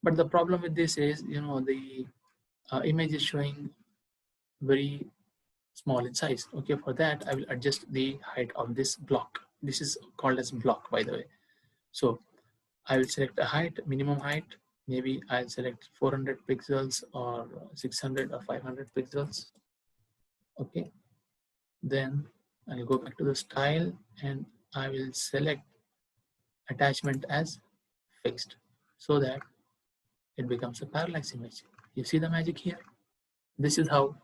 But the problem with this is, you know, the image is showing very small in size. Okay, for that I will adjust the height of this block. This is called as block, by the way. So I will select a height, minimum height. Maybe I'll select 400 pixels or 600 or 500 pixels. Okay, then I'll go back to the style, and I will select attachment as fixed, so that it becomes a parallax image. You see the magic here? This is how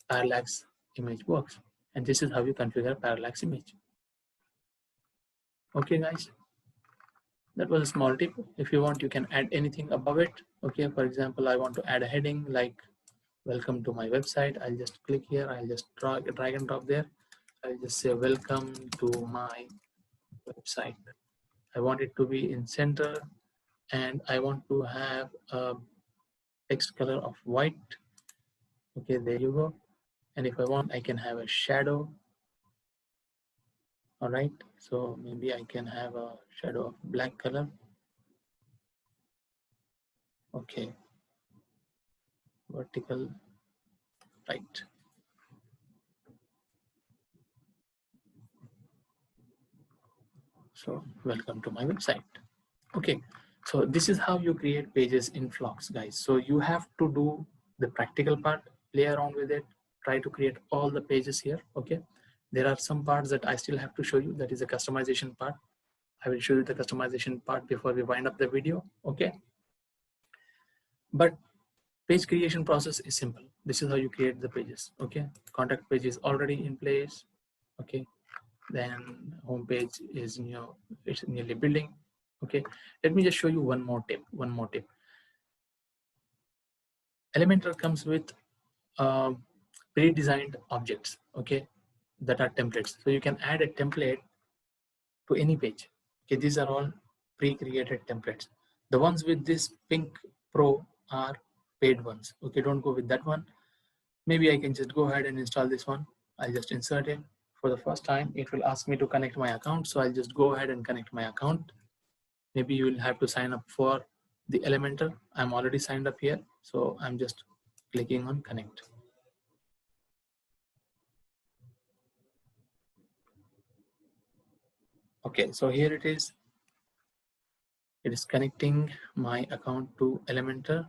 parallax image works, and this is how you configure parallax image. Okay guys, that was a small tip. If you want, you can add anything above it. Okay, for example, I want to add a heading like welcome to my website. I'll just click here, I'll just drag and drop there. I'll just say welcome to my website. I want it to be in center, and I want to have a text color of white. Okay, there you go. And if I want, I can have a shadow. All right, so maybe I can have a shadow of black color. Okay, vertical, right. So welcome to my website. Okay, so this is how you create pages in Phlox, guys. So you have to do the practical part, play around with it, try to create all the pages here. Okay, there are some parts that I still have to show you. That is the customization part. I will show you the customization part before we wind up the video. Okay, but page creation process is simple. This is how you create the pages. Okay, contact page is already in place. Okay, then home page is it's nearly building. Okay, let me just show you one more tip. Elementor comes with pre-designed objects, okay, that are templates. So you can add a template to any page. Okay, these are all pre-created templates. The ones with this pink pro are paid ones. Okay, don't go with that one. Maybe I can just go ahead and install this one. I'll just insert it. For the first time, it will ask me to connect my account. So I'll just go ahead and connect my account. Maybe you will have to sign up for the Elementor. I'm already signed up here. So I'm just clicking on connect. Okay, so here it is. It is connecting my account to Elementor.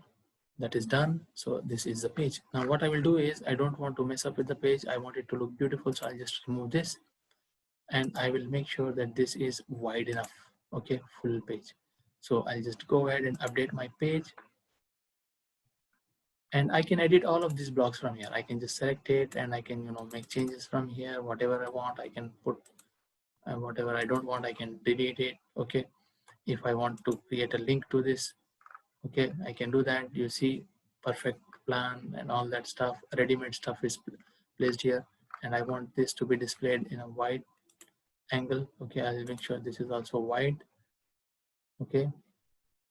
That is done. So this is the page. Now what I will do is, I don't want to mess up with the page. I want it to look beautiful. So I'll just remove this, and I will make sure that this is wide enough. Okay, full page. So I'll just go ahead and update my page, and I can edit all of these blocks from here. I can just select it, and I can make changes from here. Whatever I want, I can put, and whatever I don't want, I can delete it. Okay, if I want to create a link to this, okay, I can do that. You see, perfect plan and all that stuff, ready-made stuff is placed here, and I want this to be displayed in a wide angle. Okay, I'll make sure this is also wide. Okay,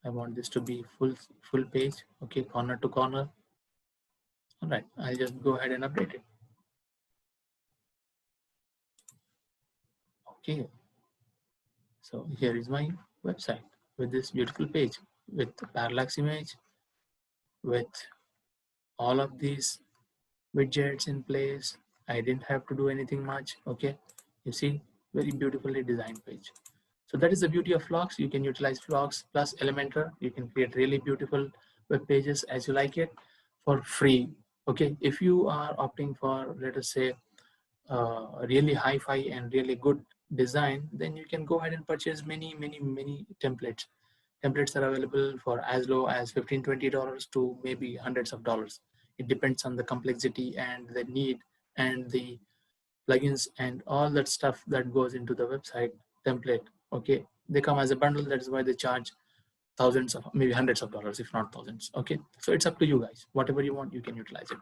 I want this to be full page. Okay, corner to corner. All right, I'll just go ahead and update it. Okay, so here is my website with this beautiful page with the parallax image, with all of these widgets in place. I didn't have to do anything much. Okay, you see, very beautifully designed page. So that is the beauty of Phlox. You can utilize Phlox plus Elementor. You can create really beautiful web pages as you like it for free. Okay, if you are opting for, let us say, really hi-fi and really good design, then you can go ahead and purchase many templates. Templates are available for as low as $15-20 to maybe hundreds of dollars. It depends on the complexity and the need and the plugins and all that stuff that goes into the website template. Okay, they come as a bundle. That is why they charge thousands of, maybe hundreds of dollars, if not thousands. Okay, so it's up to you guys. Whatever you want, you can utilize it.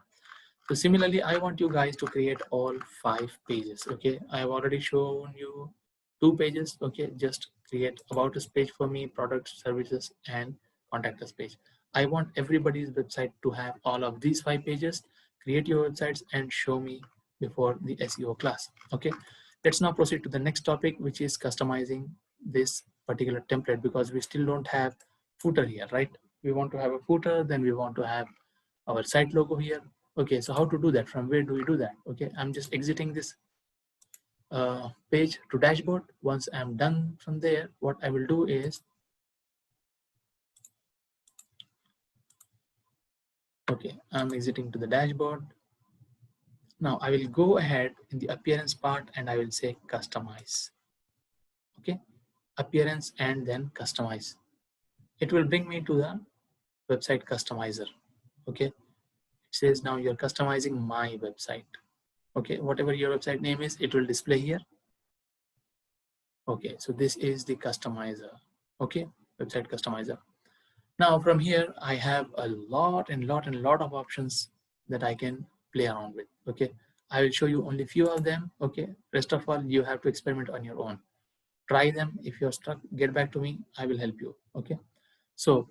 So similarly, I want you guys to create all 5 pages. Okay, I've already shown you 2 pages. Okay, just create about us page for me, products, services, and contact us page. I want everybody's website to have all of these 5 pages. Create your websites and show me before the SEO class. Okay, let's now proceed to the next topic, which is customizing this particular template, because we still don't have footer here, right? We want to have a footer, then we want to have our site logo here. Okay, so how to do that? From where do we do that? Okay, I'm just exiting this page to dashboard. Once I'm done from there, what I will do is, okay, I'm exiting to the dashboard. Now I will go ahead in the appearance part and I will say customize. Okay, appearance and then customize. It will bring me to the website customizer. Okay, it says now you're customizing my website. Okay, whatever your website name is, it will display here. Okay, so this is the customizer. Okay, website customizer. Now from here, I have a lot of options that I can play around with. Okay, I will show you only few of them. Okay, rest of all you have to experiment on your own. Try them. If you're stuck, get back to me. I will help you. Okay, so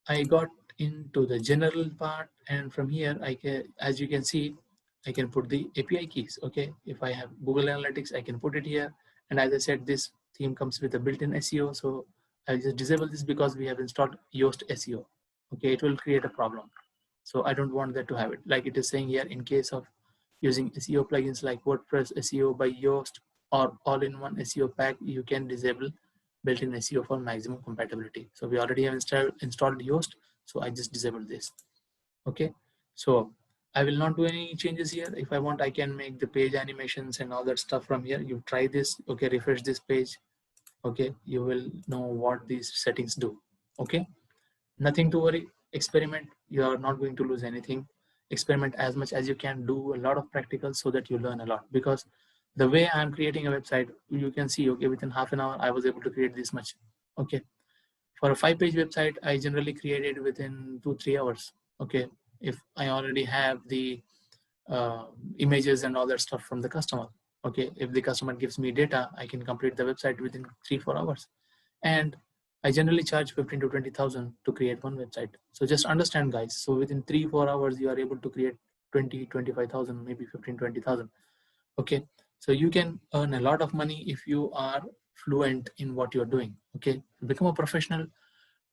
I got into the general part, and from here I can, as you can see, I can put the API keys. Okay, if I have Google Analytics, I can put it here. And as I said, this theme comes with a built-in SEO, so I'll just disable this because we have installed Yoast SEO. Okay, it will create a problem, so I don't want that to have it. Like it is saying here, in case of using SEO plugins like WordPress SEO by Yoast or all-in-one SEO pack, you can disable built-in SEO for maximum compatibility. So we already have installed Yoast, so I just disabled this. Okay, so I will not do any changes here. If I want, I can make the page animations and all that stuff from here. You try this. Okay, refresh this page. Okay, you will know what these settings do. Okay, nothing to worry. Experiment. You are not going to lose anything. Experiment as much as you can. Do a lot of practicals so that you learn a lot, because the way I'm creating a website, you can see, okay, within half an hour I was able to create this much. Okay, for a 5-page website, I generally create it within 2-3 hours. Okay, if I already have the uh, images and all that stuff from the customer. Okay, if the customer gives me data, I can complete the website within 3-4 hours. And I generally charge 15 to 20,000 to create one website. So just understand, guys. So within 3-4 hours, you are able to create 20-25,000, maybe 15-20,000. Okay, so you can earn a lot of money if you are fluent in what you're doing. Okay, become a professional.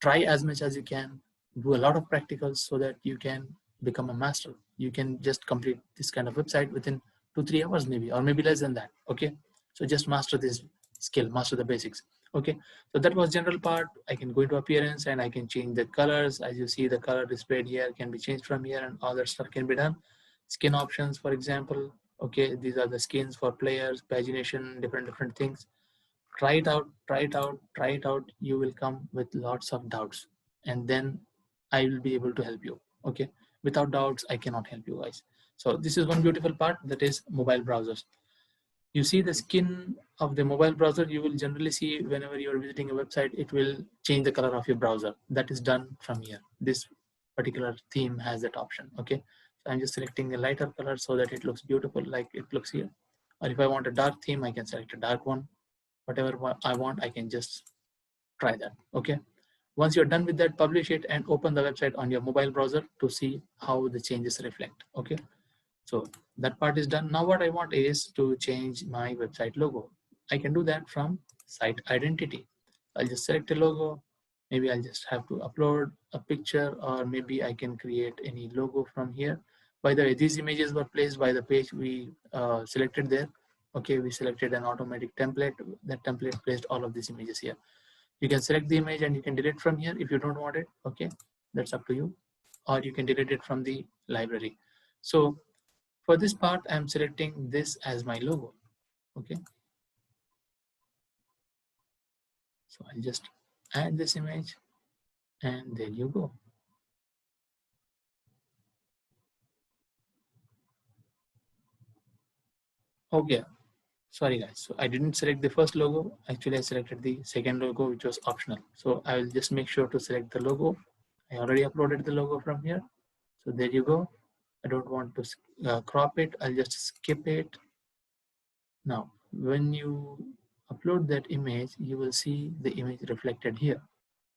Try as much as you can. Do a lot of practicals so that you can become a master. You can just complete this kind of website within 2-3 hours, maybe, or maybe less than that. Okay, so just master this skill, master the basics. Okay, so that was general part. I can go into appearance and I can change the colors. As you see, the color displayed here can be changed from here, and all that stuff can be done. Skin options, for example. Okay, these are the skins for players, pagination, different things. Try it out, try it out, try it out. You will come with lots of doubts, and then I will be able to help you. Okay, without doubts I cannot help you, guys. So this is one beautiful part, that is mobile browsers. You see the skin of the mobile browser. You will generally see whenever you are visiting a website, it will change the color of your browser. That is done from here. This particular theme has that option. Okay, so I'm just selecting a lighter color so that it looks beautiful like it looks here. Or if I want a dark theme, I can select a dark one. Whatever I want, I can just try that. Okay, once you're done with that, publish it and open the website on your mobile browser to see how the changes reflect. Okay, so that part is done. Now what I want is to change my website logo. I can do that from site identity. I'll just select a logo. Maybe I'll just have to upload a picture, or maybe I can create any logo from here. By the way, these images were placed by the page we selected there. Okay, we selected an automatic template. That template placed all of these images here. You can select the image and you can delete from here if you don't want it. Okay, that's up to you. Or you can delete it from the library. So for this part, I'm selecting this as my logo. Okay, so I'll just add this image and there you go. Okay, sorry guys, so I didn't select the first logo. Actually, I selected the second logo, which was optional. So I will just make sure to select the logo. I already uploaded the logo from here. So there you go. I don't want to crop it. I'll just skip it. Now, when you upload that image, you will see the image reflected here.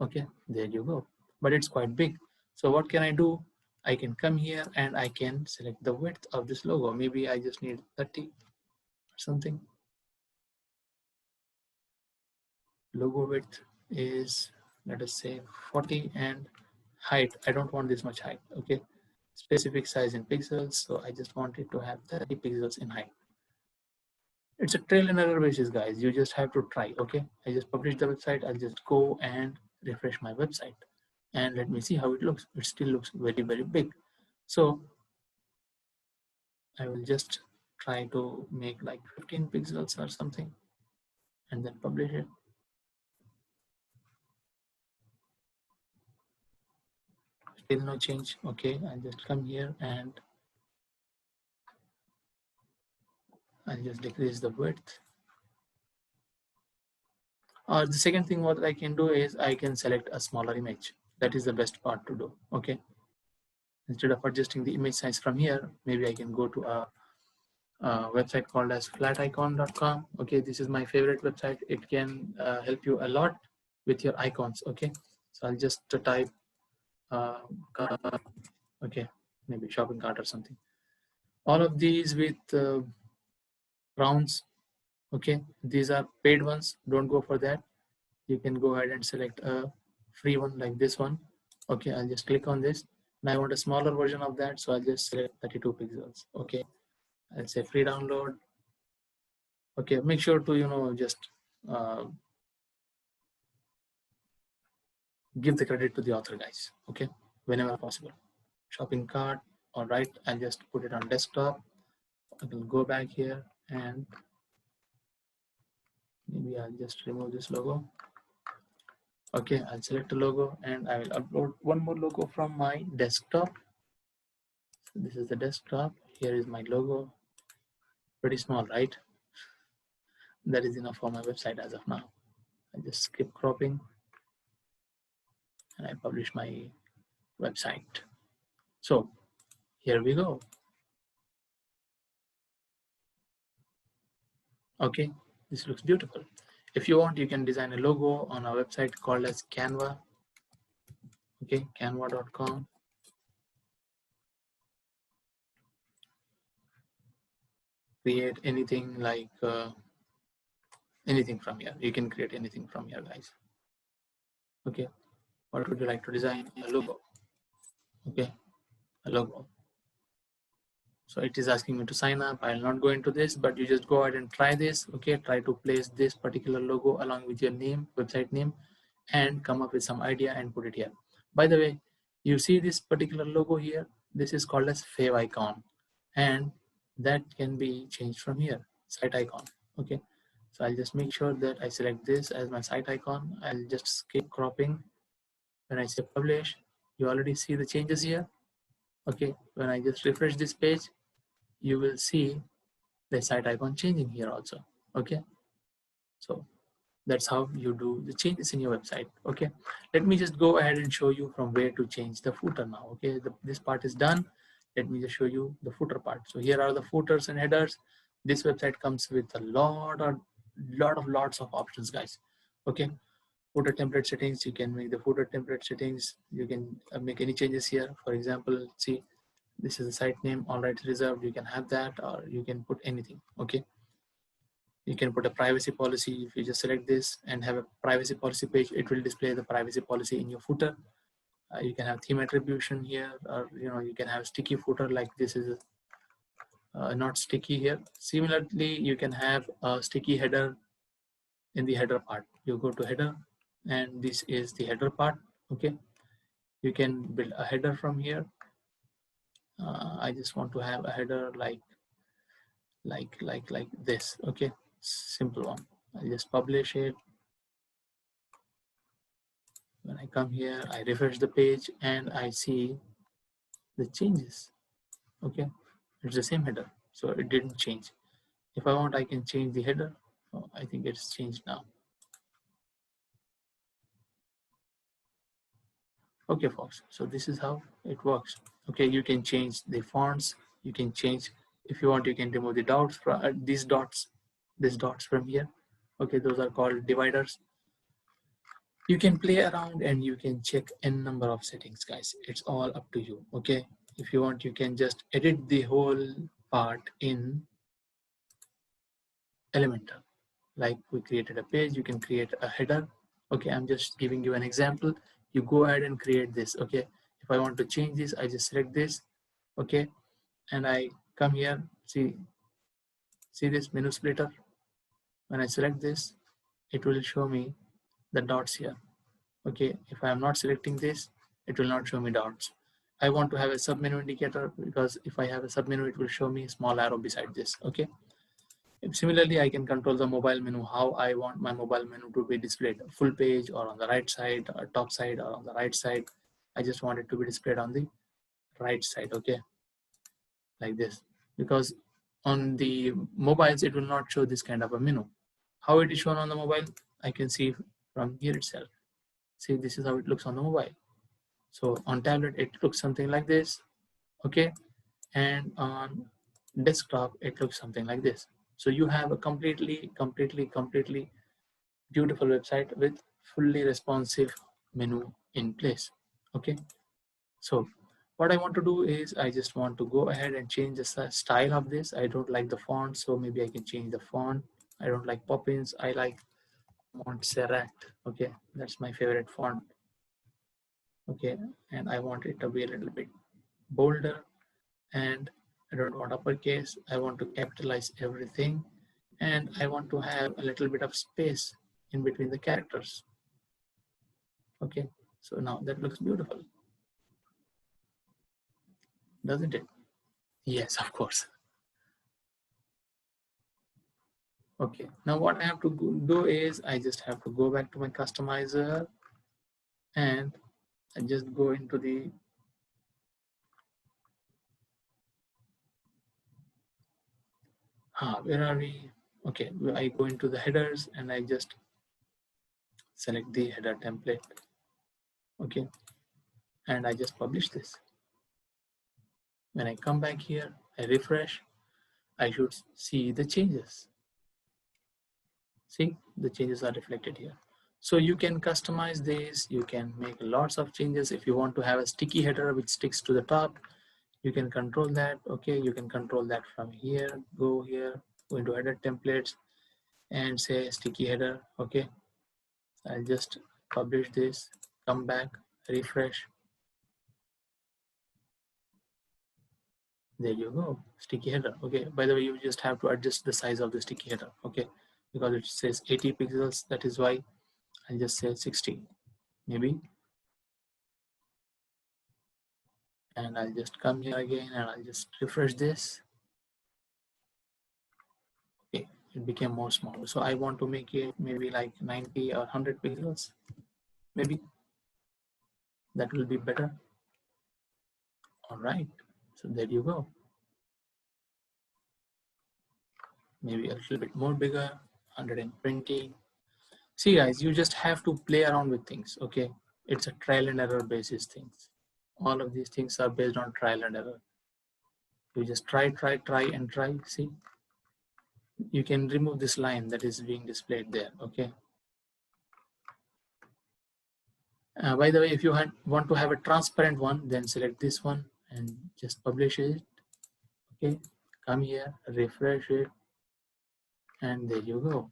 Okay, there you go. But it's quite big. So what can I do? I can come here and I can select the width of this logo. Maybe I just need 30 or something. Logo width is, let us say, 40, and height, I don't want this much height. Okay, specific size in pixels, so I just want it to have 30 pixels in height. It's a trial and error basis, guys. You just have to try. Okay, I just published the website. I'll just go and refresh my website, and let me see how it looks. It still looks very, very big. So I will just try to make like 15 pixels or something and then publish it. Still no change. Okay, I'll just come here and I'll just decrease the width. The second thing what I can do is I can select a smaller image. That is the best part to do. Okay, instead of adjusting the image size from here, maybe I can go to a website called as flaticon.com. Okay, this is my favorite website. It can help you a lot with your icons. Okay, so I'll just type okay, maybe shopping cart or something. All of these with rounds. Okay, these are paid ones. Don't go for that. You can go ahead and select a free one like this one. Okay, I'll just click on this. And I want a smaller version of that, so I'll just select 32 pixels. Okay, I'll say free download. Okay, make sure to just give the credit to the author, guys. Okay, whenever possible. Shopping cart. All right, I'll just put it on desktop. I will go back here and maybe I'll just remove this logo. Okay, I'll select a logo and I will upload one more logo from my desktop. So this is the desktop. Here is my logo. Pretty small, right? That is enough for my website as of now. I just skip cropping and I publish my website. So here we go. Okay, this looks beautiful. If you want, you can design a logo on our website called as Canva. Okay, canva.com. Create anything like anything from here. You can create anything from here, guys. Okay, what would you like to design? A logo. Okay, a logo. So it is asking me to sign up. I'll not go into this, but you just go ahead and try this. Okay, try to place this particular logo along with your name, website name, and come up with some idea and put it here. By the way, you see this particular logo here. This is called as fav icon, and that can be changed from here, site icon. Okay, so I'll just make sure that I select this as my site icon. I'll just skip cropping. When I say publish, you already see the changes here. Okay, when I just refresh this page, you will see the site icon changing here also. Okay, so that's how you do the changes in your website. Okay, let me just go ahead and show you from where to change the footer now. Okay, this part is done. Let me just show you the footer part. So here are the footers and headers. This website comes with a lots of options, guys. Okay, footer template settings, you can make the footer template settings. You can make any changes here. For example, see, this is the site name, all rights reserved. You can have that, or you can put anything. Okay, you can put a privacy policy. If you just select this and have a privacy policy page, it will display the privacy policy in your footer. You can have theme attribution here, or you can have sticky footer, like this is not sticky here. Similarly, you can have a sticky header in the header part. You go to header, and this is the header part. Okay, you can build a header from here. I just want to have a header like this. Okay, simple one. I'll just publish it. When I come here, I refresh the page and I see the changes. Okay, it's the same header, so it didn't change. If I want, I can change the header. Oh, I think it's changed now. Okay, folks, so this is how it works. Okay, you can change the fonts. You can change, if you want, you can remove the dots from these dots from here. Okay, those are called dividers. You can play around and you can check n number of settings, guys. It's all up to you. Okay, if you want, you can just edit the whole part in Elementor. Like we created a page, you can create a header. Okay, I'm just giving you an example. You go ahead and create this. Okay, if I want to change this, I just select this. Okay, and I come here. See this menu splitter. When I select this, it will show me the dots here. Okay, if I am not selecting this, it will not show me dots. I want to have a submenu indicator, because if I have a submenu, it will show me a small arrow beside this. Okay, similarly, I can control the mobile menu, how I want my mobile menu to be displayed, full page or on the right side or top side or on the right side. I just want it to be displayed on the right side. Okay, like this, because on the mobiles it will not show this kind of a menu. How it is shown on the mobile, I can see from here itself. See, this is how it looks on the mobile. So on tablet it looks something like this. Okay, and on desktop it looks something like this. So you have a completely beautiful website with fully responsive menu in place. Okay, so what I want to do is I just want to go ahead and change the style of this. I don't like the font, so maybe I can change the font. I don't like Poppins, I like Montserrat. Okay, that's my favorite font. Okay, and I want it to be a little bit bolder, and I don't want uppercase. I want to capitalize everything, and I want to have a little bit of space in between the characters. Okay, so now that looks beautiful, doesn't it? Yes, of course. Okay, now what I have to do is I just have to go back to my customizer, and I just go into the where are we? Okay, I go into the headers and I just select the header template. Okay, and I just publish this. When I come back here, I refresh, I should see the changes. See, the changes are reflected here. So you can customize this, you can make lots of changes. If you want to have a sticky header which sticks to the top, you can control that. Okay, you can control that from here, go into header templates and say sticky header. Okay, I'll just publish this, come back, refresh. There you go, sticky header. Okay, by the way, you just have to adjust the size of the sticky header. Okay, because it says 80 pixels, that is why I'll just say 60 maybe, and I'll just come here again and I'll just refresh this. Okay, it became more small. So I want to make it maybe like 90 or 100 pixels, maybe that will be better. All right, so there you go. Maybe a little bit more bigger, 120. See guys, you just have to play around with things. Okay, it's a trial and error basis things. All of these things are based on trial and error. You just try and try. See, you can remove this line that is being displayed there. Okay, by the way, if you want to have a transparent one, then select this one and just publish it. Okay, come here, refresh it, and there you go.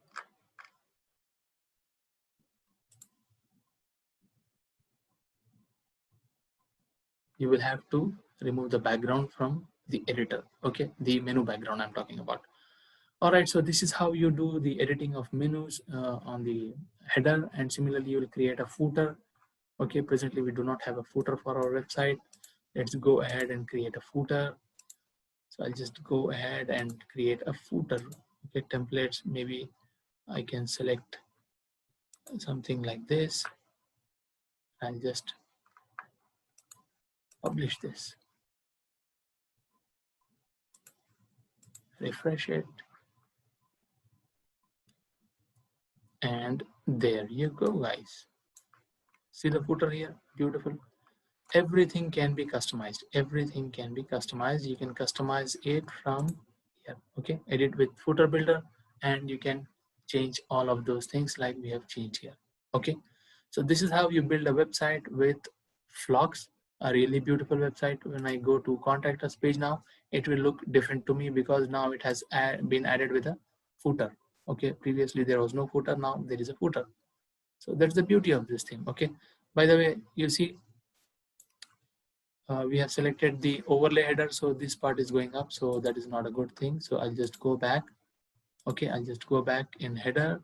You will have to remove the background from the editor. Okay, the menu background I'm talking about. All right, so this is how you do the editing of menus on the header, and similarly you will create a footer. Okay, presently we do not have a footer for our website. Let's go ahead and create a footer. So I'll just go ahead and create a footer. Okay, templates, maybe I can select something like this. I'll just publish this, refresh it, and there you go, guys. See the footer here, beautiful. Everything can be customized. Everything can be customized. You can customize it from here. Okay, edit with footer builder, and you can change all of those things like we have changed here. Okay, So this is how you build a website with Phlox, a really beautiful website. When I go to contact us page now, it will look different to me because now it has been added with a footer. Okay, previously there was no footer, now there is a footer. So that's the beauty of this thing. Okay, by the way, you see we have selected the overlay header, so this part is going up, so that is not a good thing. So I'll just go back. Okay, I'll just go back in header.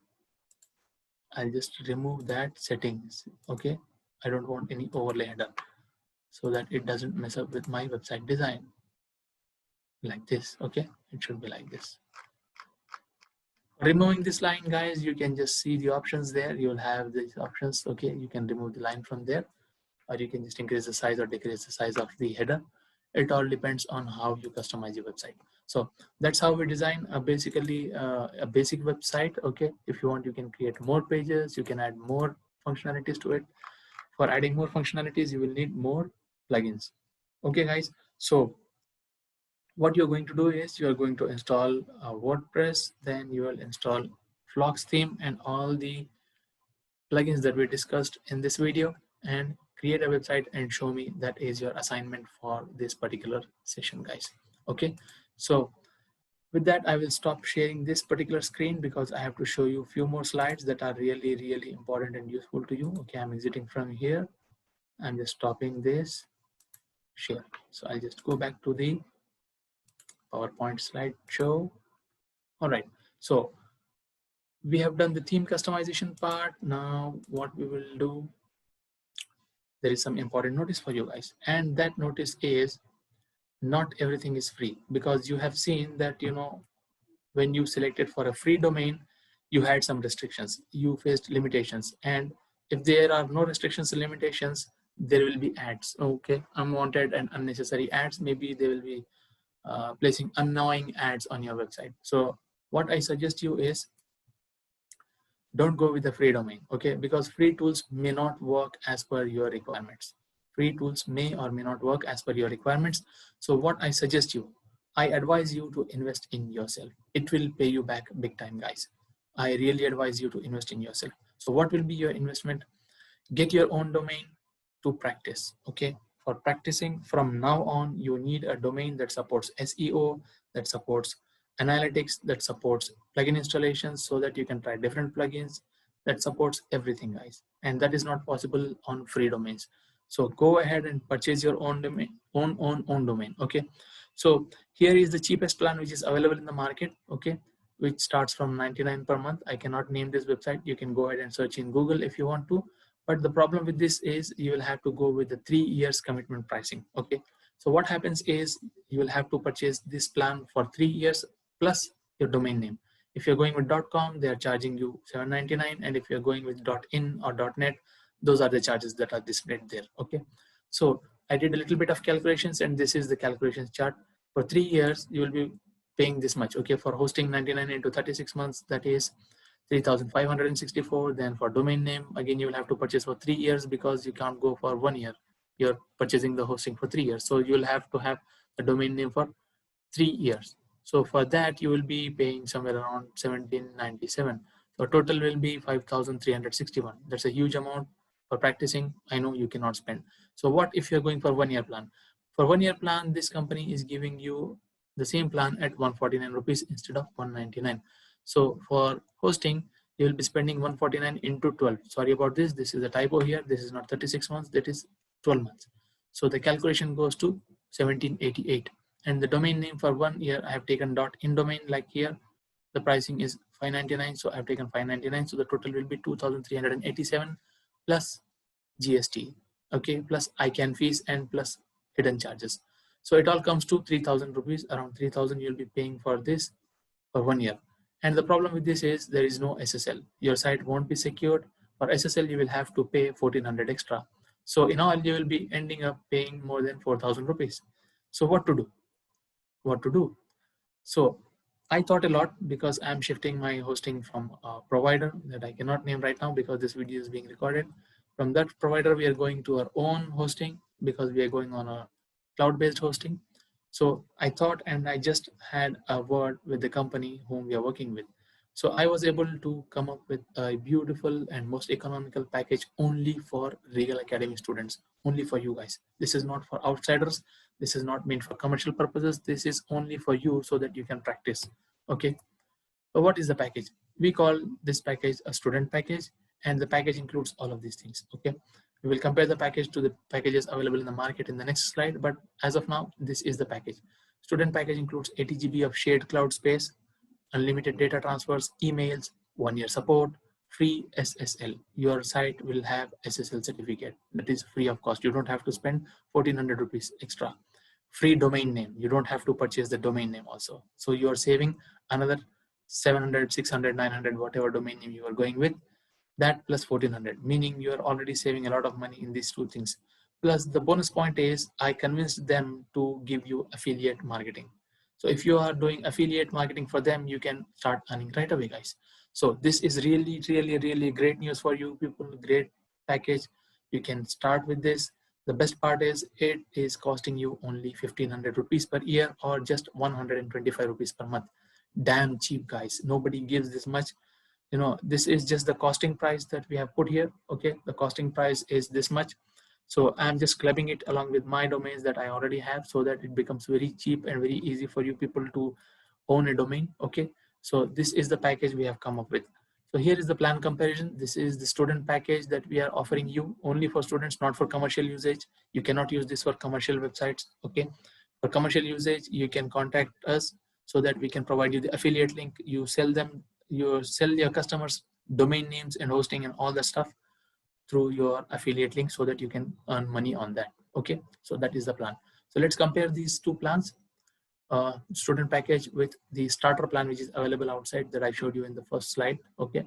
I'll just remove that settings. Okay, I don't want any overlay header so that it doesn't mess up with my website design like this. Okay, it should be like this. Removing this line, guys, you can just see the options there. You'll have these options. Okay, you can remove the line from there, or you can just increase the size or decrease the size of the header. It all depends on how you customize your website. So that's how we design basically a basic website. Okay, if you want, you can create more pages, you can add more functionalities to it. For adding more functionalities, you will need more plugins. Okay, guys, so what you're going to do is you're going to install WordPress, then you will install Phlox theme and all the plugins that we discussed in this video, and create a website and show me. That is your assignment for this particular session, guys. Okay, so with that, I will stop sharing this particular screen because I have to show you a few more slides that are really, really important and useful to you. Okay, I'm exiting from here. I'm just stopping this share. So I'll just go back to the PowerPoint slideshow. All right, so we have done the theme customization part. Now what we will do, there is some important notice for you guys, and that notice is not everything is free, because you have seen that, you know, when you selected for a free domain, you had some restrictions, you faced limitations, and if there are no restrictions and limitations, there will be ads. Okay, unwanted and unnecessary ads. Maybe they will be placing annoying ads on your website. So what I suggest you is, don't go with the free domain. Okay, because free tools may not work as per your requirements. Free tools may or may not work as per your requirements. So what I suggest you, I advise you to invest in yourself. It will pay you back big time, guys. I really advise you to invest in yourself. So what will be your investment? Get your own domain to practice. Okay, for practicing from now on, you need a domain that supports SEO, that supports analytics, that supports plugin installations, so that you can try different plugins, that supports everything, guys. And that is not possible on free domains. So go ahead and purchase your own domain, own domain. Okay, so here is the cheapest plan which is available in the market. Okay, which starts from 99 per month. I cannot name this website. You can go ahead and search in Google if you want to. But the problem with this is you will have to go with the 3 years commitment pricing. Okay, so what happens is you will have to purchase this plan for 3 years plus your domain name. If you're going with .com, they are charging you $7.99, and if you're going with .in or .net, those are the charges that are displayed there. Okay, so I did a little bit of calculations, and this is the calculations chart. For 3 years, you will be paying this much. Okay, for hosting 99 into 36 months, that is 3,564. Then for domain name, again, you will have to purchase for 3 years, because you can't go for 1 year. You're purchasing the hosting for 3 years, so you'll have to have a domain name for 3 years. So for that, you will be paying somewhere around 1797. So total will be 5,361. That's a huge amount for practicing. I know you cannot spend. So what if you're going for 1 year plan? For 1 year plan, this company is giving you the same plan at 149 rupees instead of 199. So for hosting, you will be spending 149 into 12. Sorry about this. This is a typo here. This is not 36 months. That is 12 months. So the calculation goes to 1788. And the domain name for 1 year, I have taken .in domain, like here. The pricing is 599, so I have taken 599. So the total will be 2,387 plus GST. Okay, plus ICANN fees and plus hidden charges. So it all comes to 3,000 rupees. Around 3,000 you'll be paying for this for 1 year. And the problem with this is there is no SSL. Your site won't be secured. For SSL, you will have to pay 1,400 extra. So in all, you will be ending up paying more than 4,000 rupees. So what to do? What to do? So I thought a lot, because I'm shifting my hosting from a provider that I cannot name right now because this video is being recorded. From that provider, we are going to our own hosting, because we are going on a cloud-based hosting. So I thought, and I just had a word with the company whom we are working with. So I was able to come up with a beautiful and most economical package only for Regal Academy students, only for you guys. This is not for outsiders. This is not meant for commercial purposes. This is only for you so that you can practice. Okay. So what is the package? We call this package a student package, and the package includes all of these things. Okay. We will compare the package to the packages available in the market in the next slide, but as of now, this is the package. Student package includes 80 GB of shared cloud space, unlimited data transfers, emails, 1-year support, free SSL. Your site will have SSL certificate that is free of cost. You don't have to spend 1400 rupees extra. Free domain name. You don't have to purchase the domain name also. So you are saving another 700, 600, 900, whatever domain name you are going with, that plus 1400, meaning you are already saving a lot of money in these two things. Plus the bonus point is I convinced them to give you affiliate marketing. So if you are doing affiliate marketing for them, you can start earning right away, guys. So this is really, really, really great news for you people. Great package. You can start with this. The best part is it is costing you only 1500 rupees per year or just 125 rupees per month. Damn cheap, guys. Nobody gives this much. You know, this is just the costing price that we have put here. Okay, the costing price is this much. So I'm just clubbing it along with my domains that I already have so that it becomes very cheap and very easy for you people to own a domain. Okay, so this is the package we have come up with. So here is the plan comparison. This is the student package that we are offering you only for students, not for commercial usage. You cannot use this for commercial websites. Okay, for commercial usage you can contact us so that we can provide you the affiliate link. You sell them, you sell your customers domain names and hosting and all the stuff through your affiliate link so that you can earn money on that. Okay, so that is the plan. So let's compare these two plans, student package with the starter plan which is available outside that I showed you in the first slide. Okay,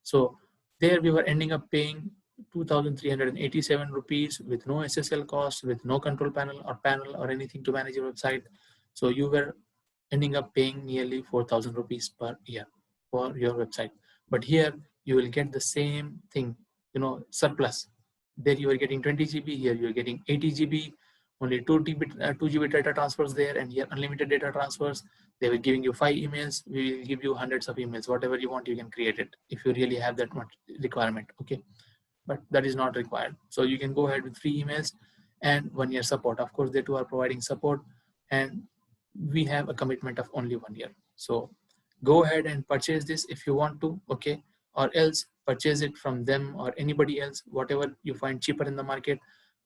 so there we were ending up paying 2387 rupees with no SSL cost, with no control panel or anything to manage your website. So you were ending up paying nearly 4000 rupees per year for your website. But here you will get the same thing, you know, surplus. There you are getting 20 GB, here you are getting 80 GB, only 2 GB data transfers there, and here unlimited data transfers. They were giving you 5 emails. We will give you hundreds of emails. Whatever you want, you can create it if you really have that much requirement. Okay, but that is not required. So you can go ahead with free emails and 1-year support. Of course, they too are providing support, and we have a commitment of only 1 year. So go ahead and purchase this if you want to. Okay, or else purchase it from them or anybody else, whatever you find cheaper in the market.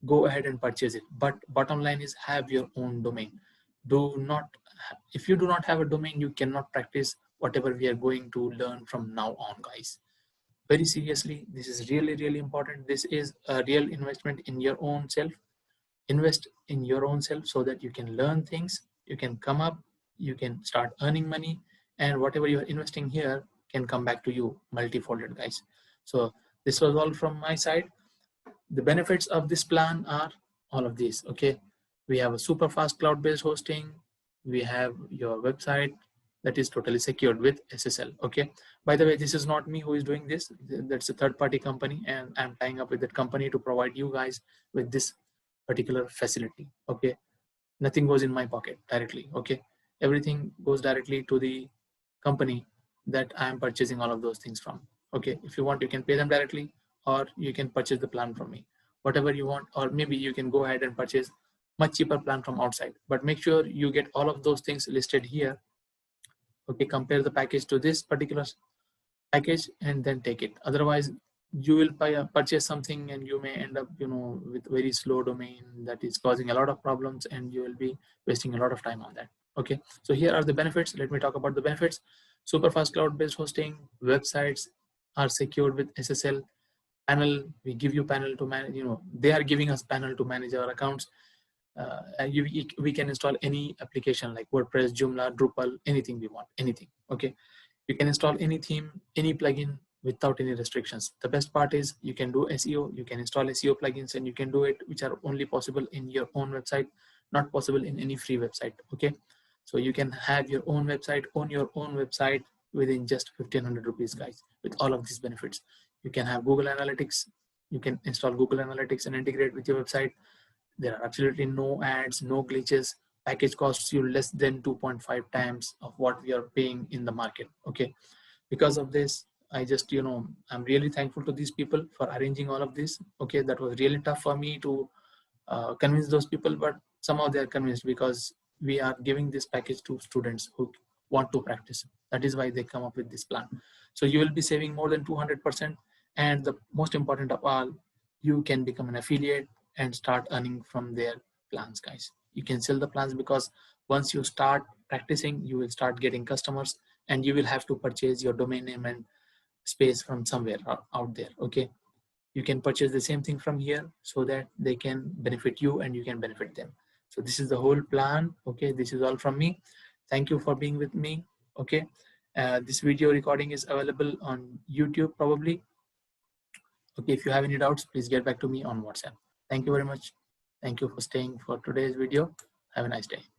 Go ahead and purchase it. But bottom line is have your own domain. Do not, if you do not have a domain, you cannot practice whatever we are going to learn from now on, guys. Very seriously, this is really, really important. This is a real investment in your own self. Invest in your own self so that you can learn things, you can come up, you can start earning money, and whatever you are investing here can come back to you multifolded, guys. So this was all from my side. The benefits of this plan are all of these. Okay, we have a super fast cloud-based hosting. We have your website that is totally secured with SSL. Okay, by the way, this is not me who is doing this. That's a third-party company, and I'm tying up with that company to provide you guys with this particular facility. Okay, nothing goes in my pocket directly. Okay, everything goes directly to the company that I am purchasing all of those things from. Okay, if you want, you can pay them directly, or you can purchase the plan from me, whatever you want, or maybe you can go ahead and purchase much cheaper plan from outside. But make sure you get all of those things listed here. Okay, compare the package to this particular package and then take it. Otherwise, you will purchase something and you may end up, you know, with very slow domain that is causing a lot of problems, and you will be wasting a lot of time on that. Okay, so here are the benefits. Let me talk about the benefits. Super fast cloud-based hosting, websites are secured with SSL. Panel, we give you panel to manage, you know, they are giving us panel to manage our accounts. We can install any application like WordPress, Joomla, Drupal, anything we want, anything. Okay, you can install any theme, any plugin without any restrictions. The best part is you can do SEO, you can install SEO plugins, and you can do it, which are only possible in your own website, not possible in any free website. Okay, so you can have your own website, own your own website within just 1500 rupees, guys, with all of these benefits. You can have Google Analytics, you can install Google Analytics and integrate with your website. There are absolutely no ads, no glitches. Package costs you less than 2.5 times of what we are paying in the market. Okay, Because of this, I just, I'm really thankful to these people for arranging all of this. Okay, that was really tough for me to convince those people, but somehow they are convinced because we are giving this package to students who want to practice. That is why they come up with this plan. So you will be saving more than 200%, and the most important of all, you can become an affiliate and start earning from their plans, guys. You can sell the plans because once you start practicing, you will start getting customers, and you will have to purchase your domain name and space from somewhere out there. Okay, you can purchase the same thing from here so that they can benefit you and you can benefit them. So this is the whole plan. Okay, this is all from me. Thank you for being with me. Okay, this video recording is available on YouTube probably. Okay, if you have any doubts, please get back to me on WhatsApp. Thank you very much. Thank you for staying for today's video. Have a nice day.